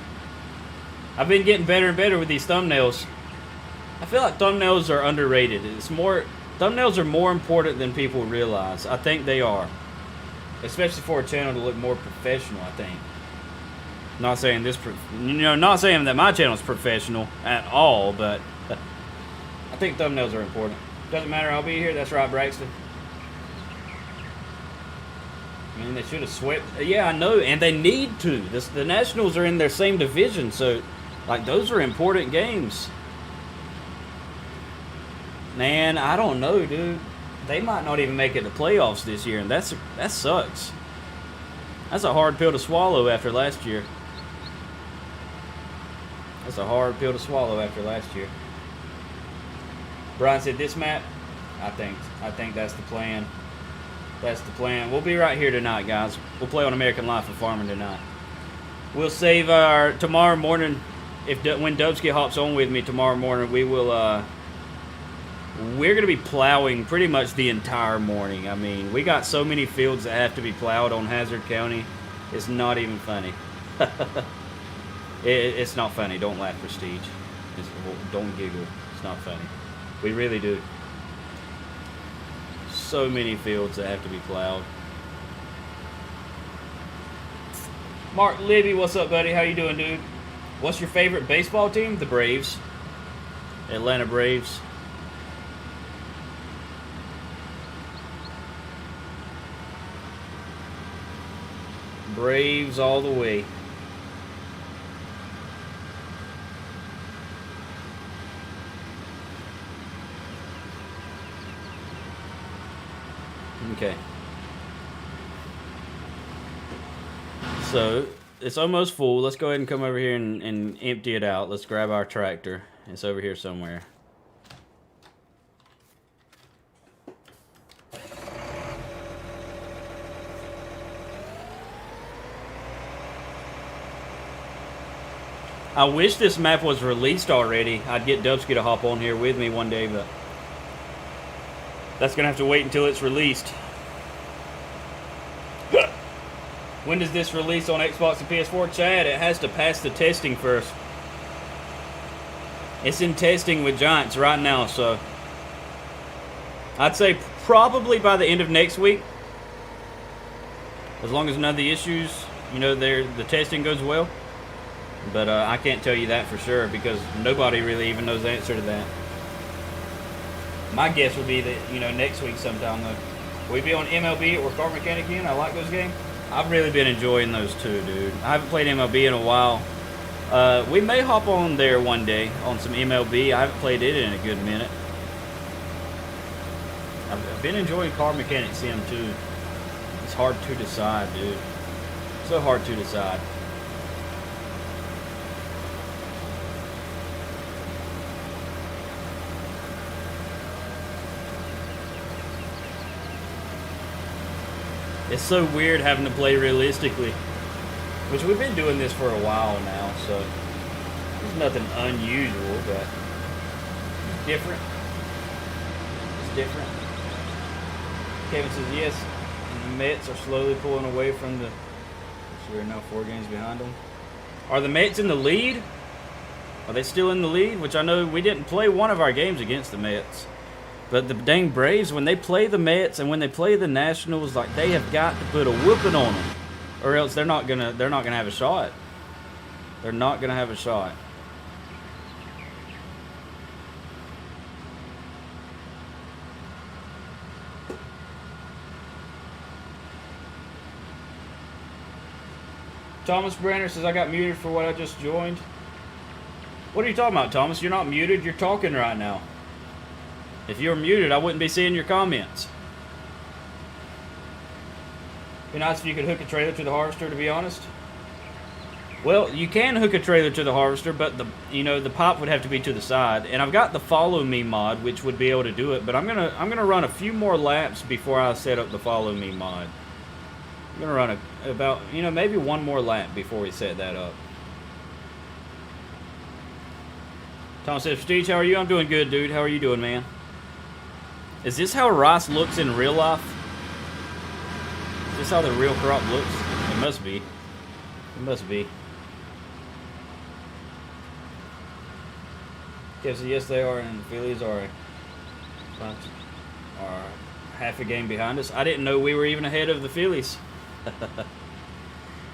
I've been getting better and better with these thumbnails. I feel like thumbnails are underrated. Thumbnails are more important than people realize. I think they are. Especially for a channel to look more professional, I think. Not saying not saying that my channel is professional at all, but I think thumbnails are important. Doesn't matter, I'll be here. That's right, Braxton. I mean, they should have swept. Yeah, I know, and they need to. The Nationals are in their same division, so like those are important games. Man, I don't know, dude. They might not even make it to playoffs this year, and that sucks. That's a hard pill to swallow after last year. That's a hard pill to swallow after last year. Brian said this map. I think that's the plan. That's the plan. We'll be right here tonight, guys. We'll play on American Life of Farming tonight. We'll save our tomorrow morning. When Dubsky hops on with me tomorrow morning, we will. We're gonna be plowing pretty much the entire morning. I mean, we got so many fields that have to be plowed on Hazard County. It's not even funny. It's not funny. Don't laugh, Prestige. Don't giggle. It's not funny. We really do. So many fields that have to be plowed. Mark Libby, what's up, buddy? How you doing, dude? What's your favorite baseball team? The Braves. Atlanta Braves. Braves all the way. Okay. So, it's almost full. Let's go ahead and come over here and empty it out. Let's grab our tractor. It's over here somewhere. I wish this map was released already. I'd get Dubsky to hop on here with me one day, but that's going to have to wait until it's released. When does this release on Xbox and PS4? Chad, it has to pass the testing first. It's in testing with Giants right now, so I'd say probably by the end of next week. As long as none of the issues, the testing goes well. But I can't tell you that for sure because nobody really even knows the answer to that. My guess would be that, next week sometime, though. We'd be on MLB or Car Mechanic again. I like those games. I've really been enjoying those too, dude. I haven't played MLB in a while. We may hop on there one day on some MLB. I haven't played it in a good minute. I've been enjoying Car Mechanic Sim too. It's hard to decide, dude. So hard to decide. It's so weird having to play realistically, which we've been doing this for a while now, so there's nothing unusual, but it's different. It's different. Kevin says yes, and the Mets are slowly pulling away from the. So we're now 4 games behind them. Are the Mets in the lead? Are they still in the lead? Which I know we didn't play one of our games against the Mets. But the dang Braves, when they play the Mets and when they play the Nationals, like they have got to put a whooping on them, or else they're not gonna have a shot. They're not gonna have a shot. Thomas Branner says I got muted for what I just joined. What are you talking about, Thomas? You're not muted. You're talking right now. If you were muted, I wouldn't be seeing your comments. Be nice if you could hook a trailer to the harvester, to be honest. Well, you can hook a trailer to the harvester, but the pipe would have to be to the side. And I've got the Follow Me mod, which would be able to do it. But I'm gonna run a few more laps before I set up the Follow Me mod. I'm gonna run about maybe one more lap before we set that up. Tom says, Prestige, how are you? I'm doing good, dude. How are you doing, man? Is this how rice looks in real life? Is this how the real crop looks? It must be. It must be. Okay, so yes, they are, and the Phillies are half a game behind us. I didn't know we were even ahead of the Phillies.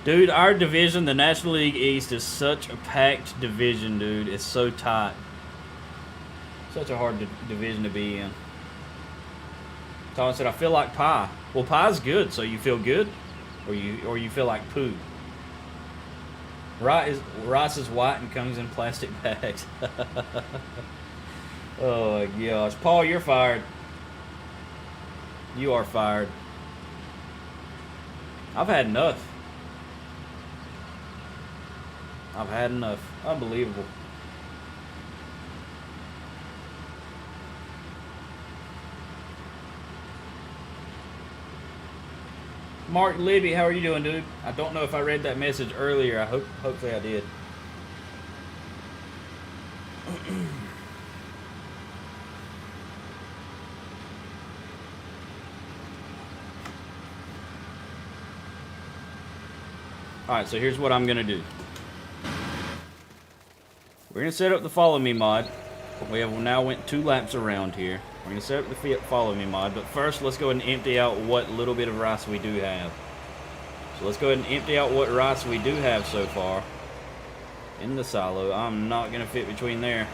Dude, our division, the National League East, is such a packed division, dude. It's so tight. Such a hard division to be in. Tom said, I feel like pie. Well, pie's good, so you feel good? Or you feel like poo? Rice is white and comes in plastic bags. Oh, my gosh. Paul, you're fired. You are fired. I've had enough. I've had enough. Unbelievable. Mark Libby, how are you doing, dude? I don't know if I read that message earlier. Hopefully I did. Alright, so here's what I'm going to do. We're going to set up the follow me mod. We have now went 2 laps around here. We're going to set up the follow me mod. But first, let's go ahead and empty out what little bit of rice we do have. So let's go ahead and empty out what rice we do have so far. In the silo. I'm not going to fit between there.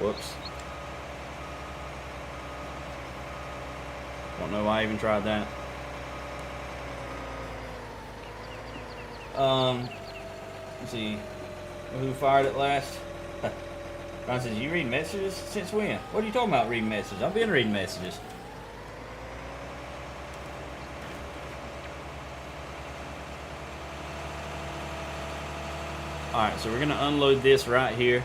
Whoops. Don't know why I even tried that. Let's see. Who fired it last? Ron says, you read messages? Since when? What are you talking about reading messages? I've been reading messages. Alright, so we're going to unload this right here.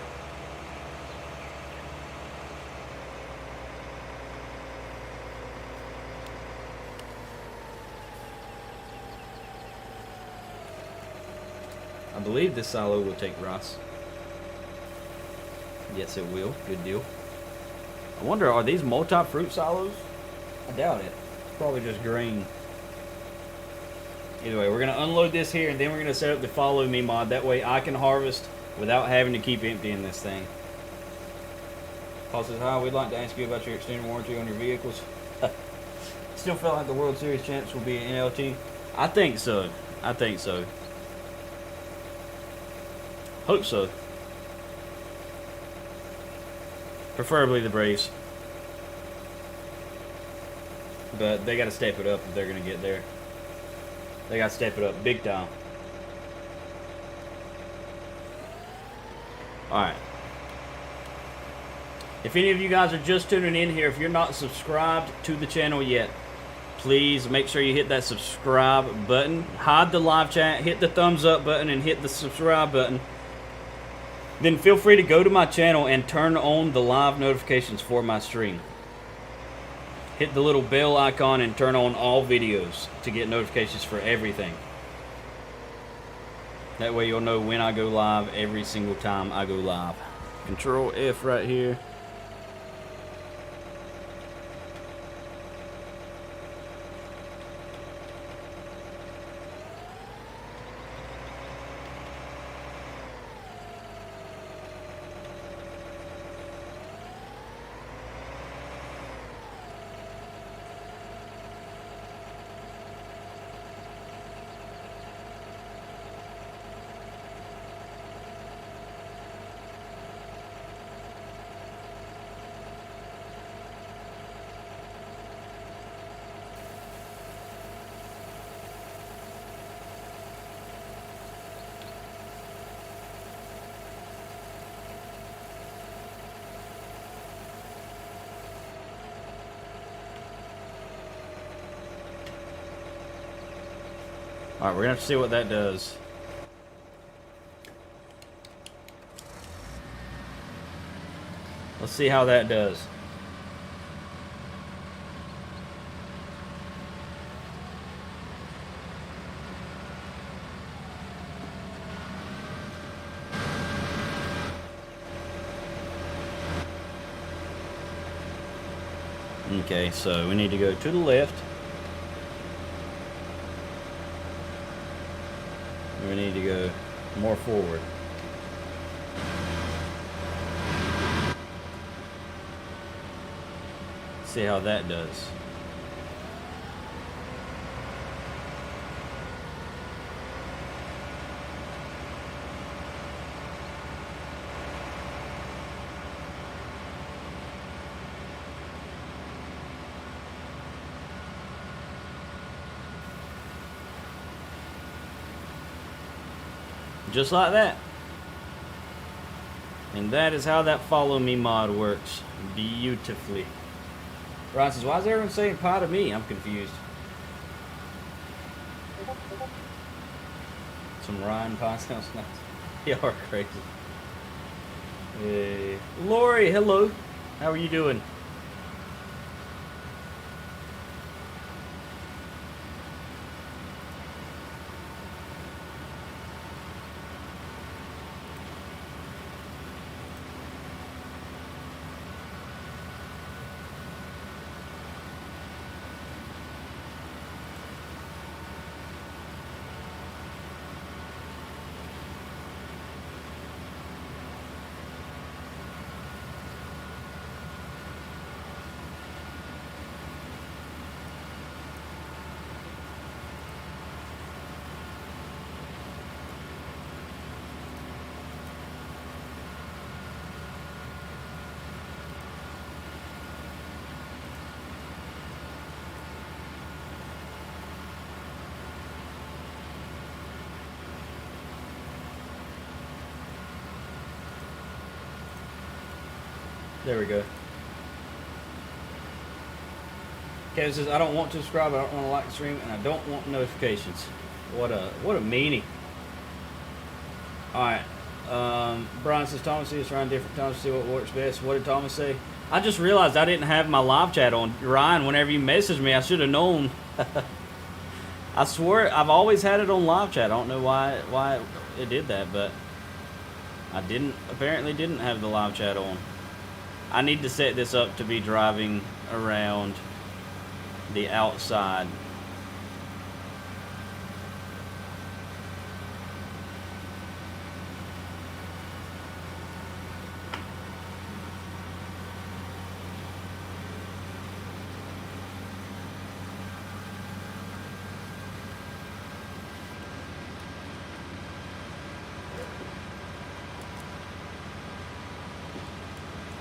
I believe this silo will take rice. Yes, it will. Good deal. I wonder, are these multi-fruit silos? I doubt it. It's probably just grain. Either way, we're going to unload this here, and then we're going to set up the follow me mod. That way I can harvest without having to keep emptying this thing. Paul says, hi, we'd like to ask you about your extended warranty on your vehicles. Still feel like the World Series champs will be an NLT? I think so. I think so. Hope so. Preferably the Braves. But they got to step it up if they're going to get there. They got to step it up big time. Alright. If any of you guys are just tuning in here, if you're not subscribed to the channel yet, please make sure you hit that subscribe button. Hide the live chat, hit the thumbs up button, and hit the subscribe button. Then feel free to go to my channel and turn on the live notifications for my stream. Hit the little bell icon and turn on all videos to get notifications for everything. That way you'll know when I go live every single time I go live. Control F right here. Alright, we're going to have to see what that does. Let's see how that does. Okay, so we need to go to the left. We need to go more forward. See how that does. Just like that. And that is how that follow me mod works. Beautifully. Ron says, why is everyone saying pie to me? I'm confused. Some Ryan pie sounds nice. You are crazy. Hey. Lori, hello. How are you doing? There we go. Kevin says, I don't want to subscribe, I don't want to like the stream, and I don't want notifications. What a meanie. Alright. Brian says, Thomas is trying different times to see what works best. What did Thomas say? I just realized I didn't have my live chat on. Ryan, whenever you messaged me, I should have known. I swear, I've always had it on live chat. I don't know why it did that, but I apparently didn't have the live chat on. I need to set this up to be driving around the outside.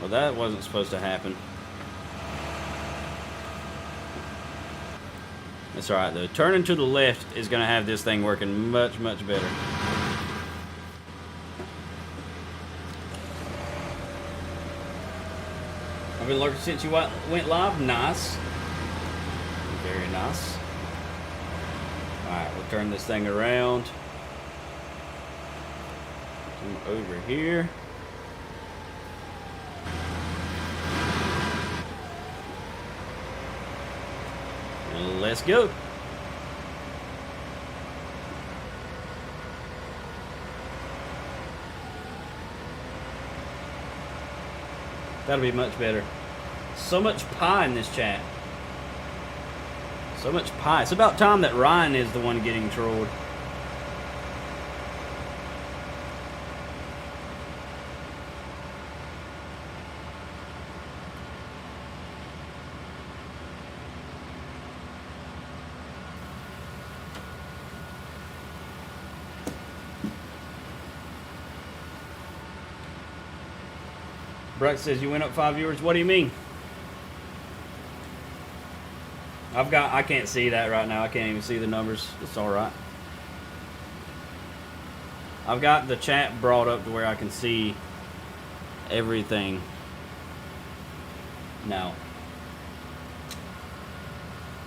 Well, that wasn't supposed to happen. That's alright though. Turning to the left is going to have this thing working much, much better. I've been lurking since you went live. Nice. Very nice. Alright, we'll turn this thing around. Come over here. Let's go. That'll be much better. So much pie in this chat. So much pie. It's about time that Ryan is the one getting trolled. Breck says you went up 5 viewers. What do you mean? I can't see that right now. I can't even see the numbers. It's alright. I've got the chat brought up to where I can see everything now.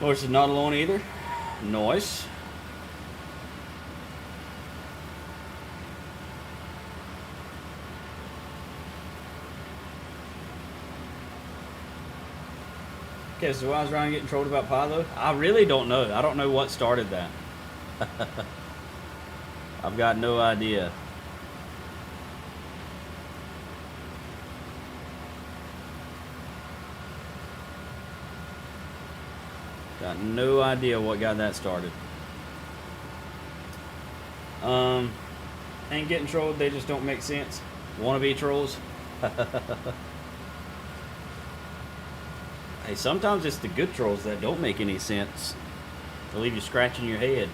Norris is not alone either. Nice. Okay, so why is Ryan getting trolled about pie though? I really don't know. I don't know what started that. I've got no idea. Got no idea what got that started. Ain't getting trolled, they just don't make sense. Wannabe trolls. Hey, sometimes it's the good trolls that don't make any sense. They'll leave you scratching your head.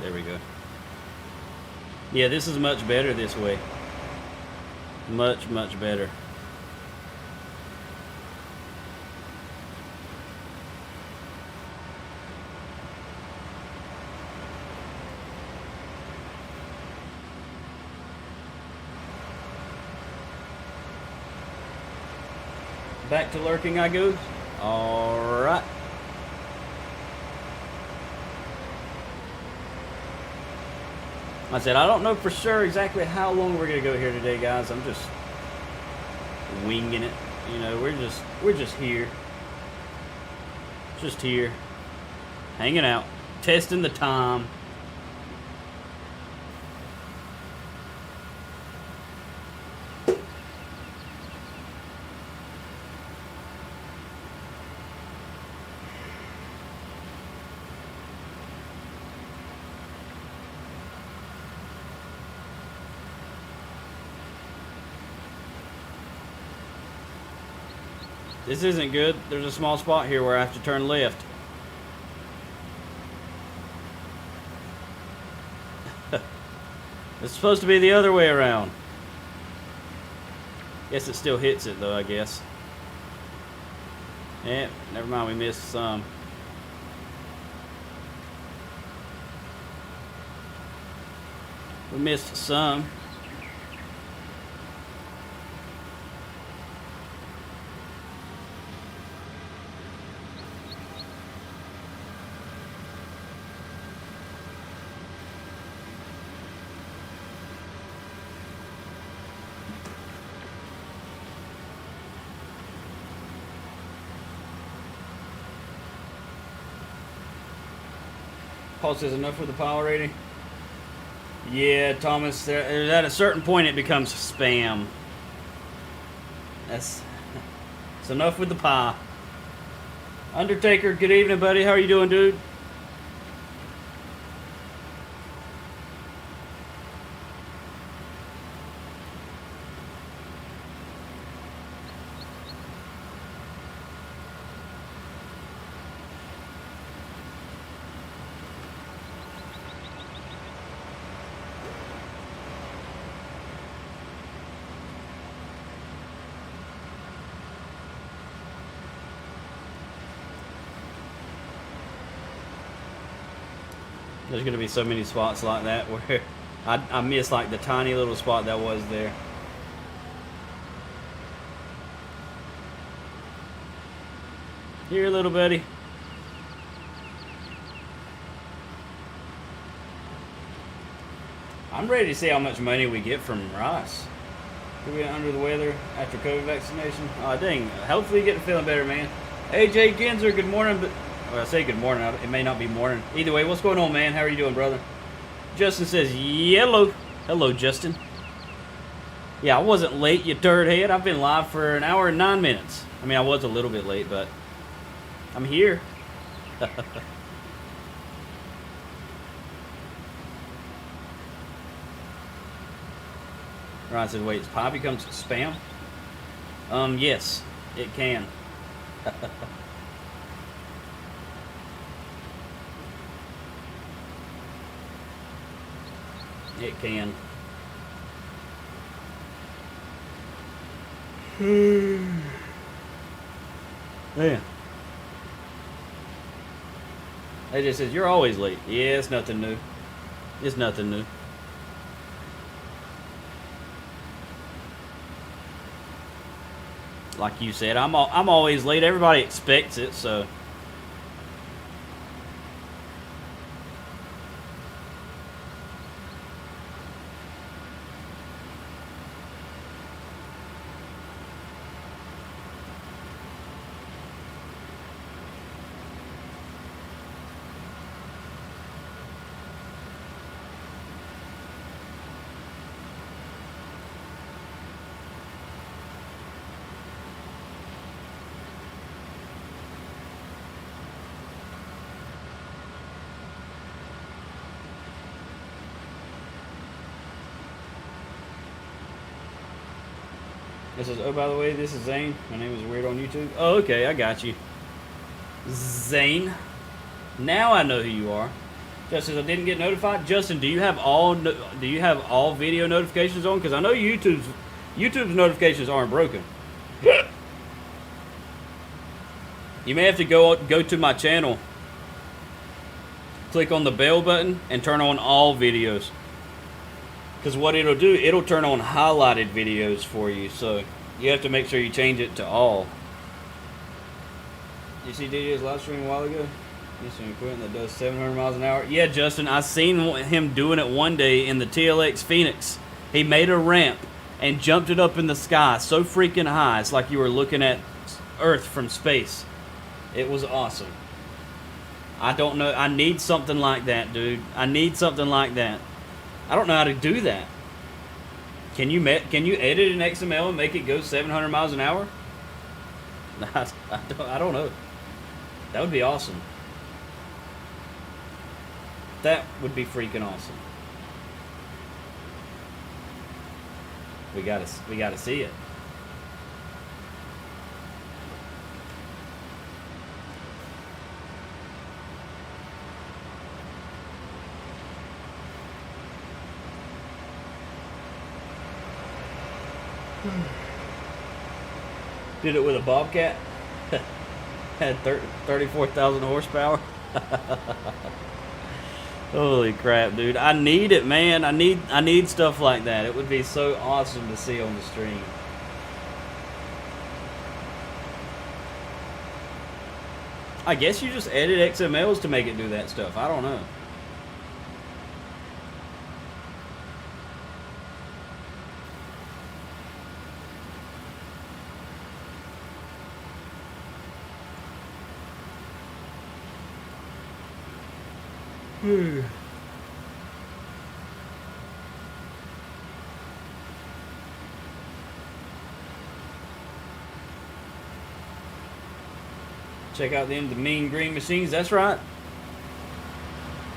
There we go. Yeah, this is much better this way. Much, much better. Back to lurking I go. Alright. I said, I don't know for sure exactly how long we're going to go here today, guys. I'm just winging it. You know, we're just here. Just here. Hanging out. Testing the time. This isn't good. There's a small spot here where I have to turn left. It's supposed to be the other way around. Guess it still hits it though, I guess. Yeah, never mind, we missed some. We missed some. Paul says enough for the power rating. Yeah, Thomas, at a certain point it becomes spam. It's enough with the pie. Undertaker, good evening, buddy. How are you doing, dude? There's going to be so many spots like that where I miss like the tiny little spot that was there. Here, little buddy. I'm ready to see how much money we get from Rice. We went under the weather after COVID vaccination. Oh, dang. Hopefully you get feeling better, man. AJ Genzer, good morning. But well, I say good morning. It may not be morning. Either way, what's going on, man? How are you doing, brother? Justin says, yellow. Hello, Justin. Yeah, I wasn't late, you turd head. I've been live for 1 hour and 9 minutes. I mean, I was a little bit late, but I'm here. Ryan says, wait, pie becomes spam? Yes, it can. It can. Yeah. AJ says, you're always late. Yeah, it's nothing new. It's nothing new. Like you said, I'm always late. Everybody expects it, so. This is, oh, by the way, this is Zane. My name is Weird on YouTube. Oh, okay, I got you. Zane. Now I know who you are. Justin, I didn't get notified. Justin, do you have all video notifications on? Because I know YouTube's notifications aren't broken. You may have to go to my channel, click on the bell button, and turn on all videos. Because what it'll do, it'll turn on highlighted videos for you. So you have to make sure you change it to all. You see DJ's live stream a while ago? He's an equipment that does 700 miles an hour. Yeah, Justin, I seen him doing it one day in the TLX Phoenix. He made a ramp and jumped it up in the sky so freaking high. It's like you were looking at Earth from space. It was awesome. I don't know. I need something like that, dude. I need something like that. I don't know how to do that. Can you edit an XML and make it go 700 miles an hour? I don't know. That would be awesome. That would be freaking awesome. We gotta see it. Did it with a Bobcat. Had 34,000 horsepower. Holy crap, dude. I need it, man. I need stuff like that. It would be so awesome to see on the stream. I guess you just edit XMLs to make it do that stuff. I don't know. Check out the Mean Green Machines. That's right.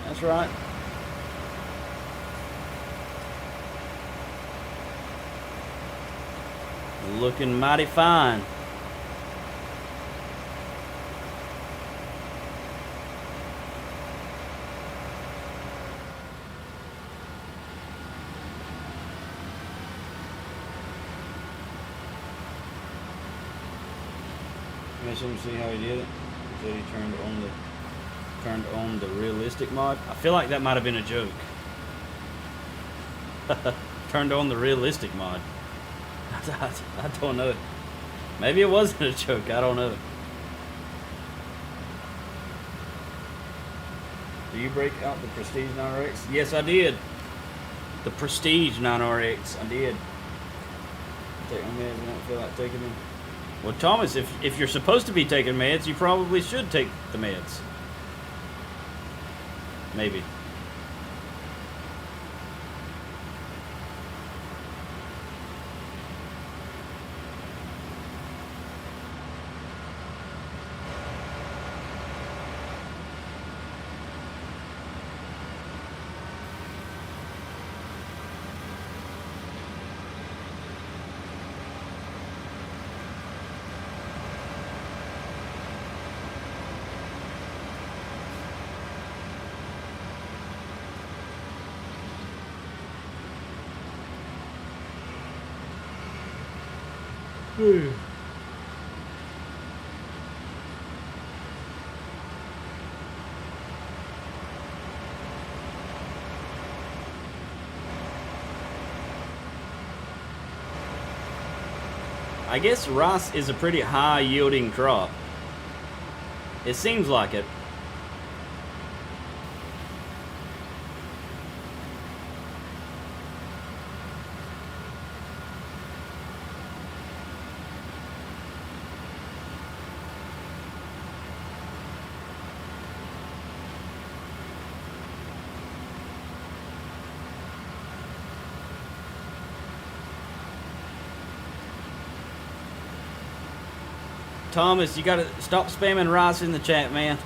That's right. Looking mighty fine. Let me see how he did it. He said he turned on the realistic mod. I feel like that might have been a joke. Turned on the realistic mod. I don't know. Maybe it wasn't a joke. I don't know. Do you break out the Prestige 9RX? Yes, I did. The Prestige 9RX. I did. Take my meds. I don't feel like taking them. Well, Thomas, if you're supposed to be taking meds, you probably should take the meds. Maybe. I guess rice is a pretty high yielding crop. It seems like it. Thomas, you gotta stop spamming rice in the chat, man.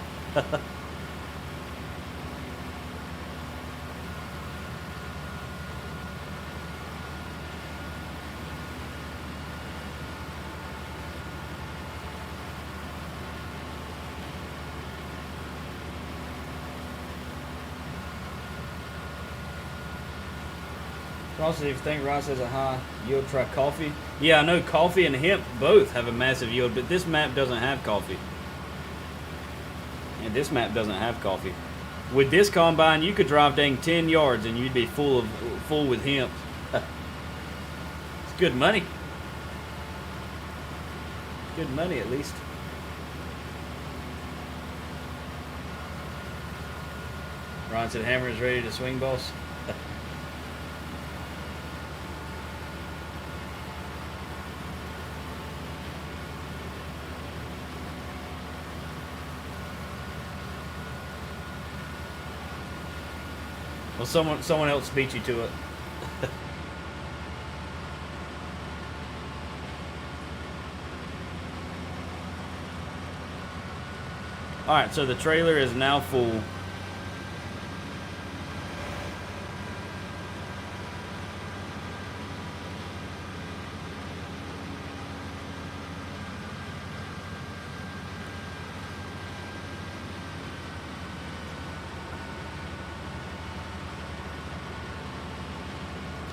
Also, if you think rice has a high yield, try coffee. Yeah, I know coffee and hemp both have a massive yield, but this map doesn't have coffee. And this map doesn't have coffee. With this combine, you could drive dang 10 yards and you'd be full with hemp. It's good money. Good money, at least. Ron said hammer is ready to swing, boss. Well, someone else beat you to it. All right, so the trailer is now full.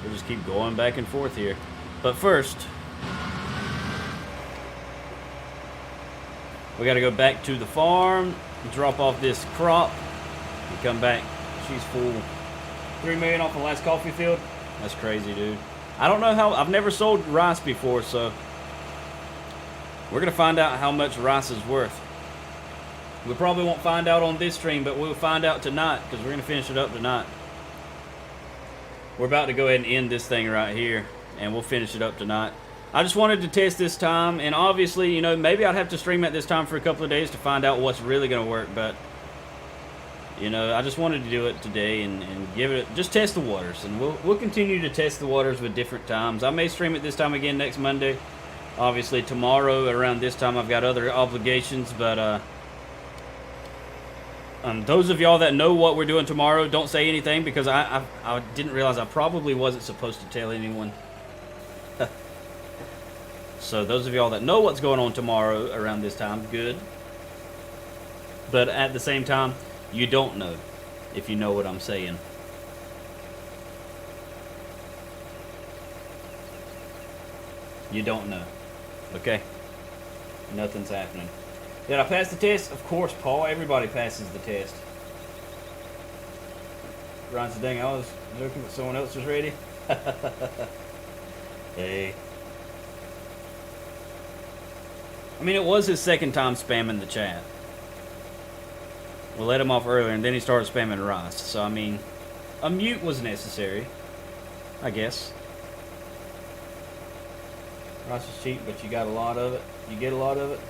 We'll just keep going back and forth here. But first, we got to go back to the farm, drop off this crop, and come back. She's full. 3 million off the last coffee field? That's crazy, dude. I don't know how, I've never sold rice before, so we're going to find out how much rice is worth. We probably won't find out on this stream, but we'll find out tonight, because we're going to finish it up tonight. We're about to go ahead and end this thing right here, and we'll finish it up tonight. I just wanted to test this time, and obviously, you know, maybe I'd have to stream at this time for a couple of days to find out what's really going to work, but, you know, I just wanted to do it today and give it, just test the waters, and we'll continue to test the waters with different times. I may stream at this time again next Monday. Obviously, tomorrow around this time I've got other obligations, but, those of y'all that know what we're doing tomorrow, don't say anything, because I didn't realize I probably wasn't supposed to tell anyone. So those of y'all that know what's going on tomorrow around this time, good. But at the same time, you don't know, if you know what I'm saying. You don't know. Okay? Nothing's happening. Did I pass the test? Of course, Paul. Everybody passes the test. Ron said, dang, I was joking, but someone else was ready. Hey. I mean, it was his second time spamming the chat. We let him off earlier, and then he started spamming rice. So, I mean, a mute was necessary, I guess. Rice is cheap, but you got a lot of it. You get a lot of it?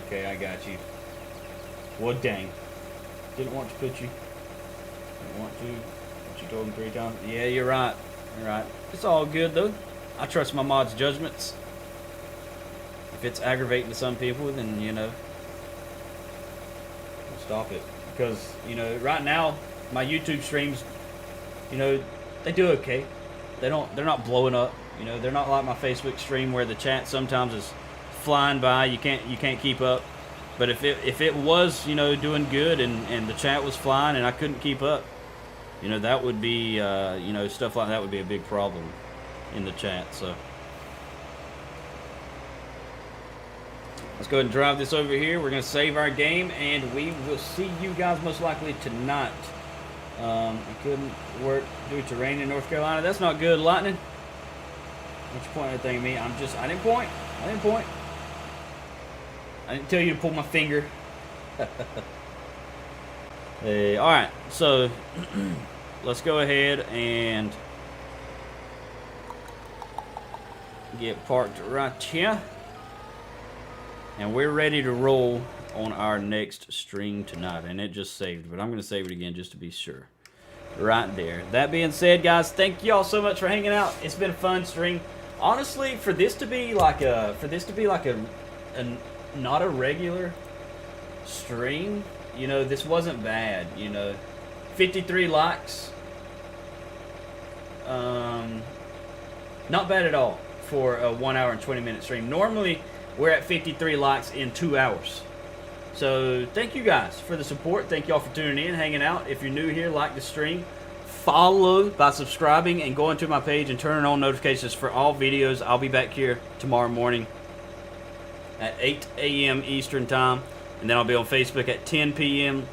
Okay, I got you. Well, dang. Didn't want to put you. Didn't want to. But you told him 3 times. Yeah, you're right. You're right. It's all good, though. I trust my mod's judgments. If it's aggravating to some people, then, you know, we'll stop it. Because, you know, right now, my YouTube streams, you know, they do okay. They're not blowing up. You know, they're not like my Facebook stream where the chat sometimes is flying by. You can't keep up. But if it was, you know, doing good and the chat was flying and I couldn't keep up, you know, that would be, you know, stuff like that would be a big problem in the chat. So let's go ahead and drive this over here. We're going to save our game, and we will see you guys most likely tonight. I couldn't work due to rain in North Carolina. That's not good, Lightning. What you pointing anything at me? I didn't point. I didn't tell you to pull my finger. Hey, all right, so let's go ahead and get parked right here. And we're ready to roll on our next stream tonight. And it just saved, but I'm going to save it again just to be sure. Right there. That being said, guys, thank y'all so much for hanging out. It's been a fun stream. Honestly, for this to be like a not a regular stream, you know, this wasn't bad, you know. 53 likes. Not bad at all for a 1 hour and 20 minute stream. Normally, we're at 53 likes in 2 hours. So, thank you guys for the support. Thank y'all for tuning in, hanging out. If you're new here, like the stream. follow by subscribing and going to my page and turning on notifications for all videos. I'll be back here tomorrow morning at 8 a.m. Eastern Time. And then I'll be on Facebook at 10 p.m.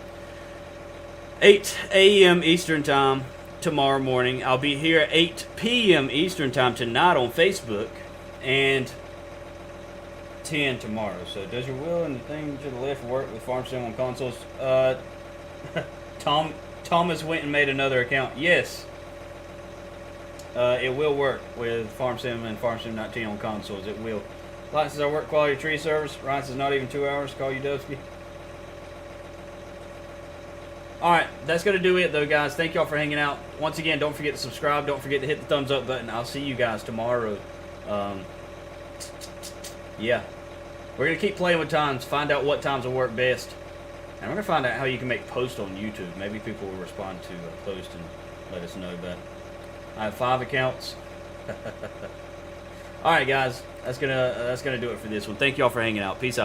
8 a.m. Eastern Time tomorrow morning. I'll be here at 8 p.m. Eastern Time tonight on Facebook. And 10 tomorrow. So does your wheel and the thing to the left work with Farm Sim on consoles? Thomas went and made another account. Yes. It will work with Farm Sim and Farm Sim 19 on consoles. It will. Light says I work quality tree service. Ryan says not even 2 hours. Call you Dubsky. Alright, that's going to do it though, guys. Thank y'all for hanging out. Once again, don't forget to subscribe. Don't forget to hit the thumbs up button. I'll see you guys tomorrow. Yeah. We're going to keep playing with times. Find out what times will work best. And we're going to find out how you can make posts on YouTube. Maybe people will respond to a post and let us know that. I have 5 accounts. Alright, guys. That's gonna do it for this one. Thank y'all for hanging out. Peace out.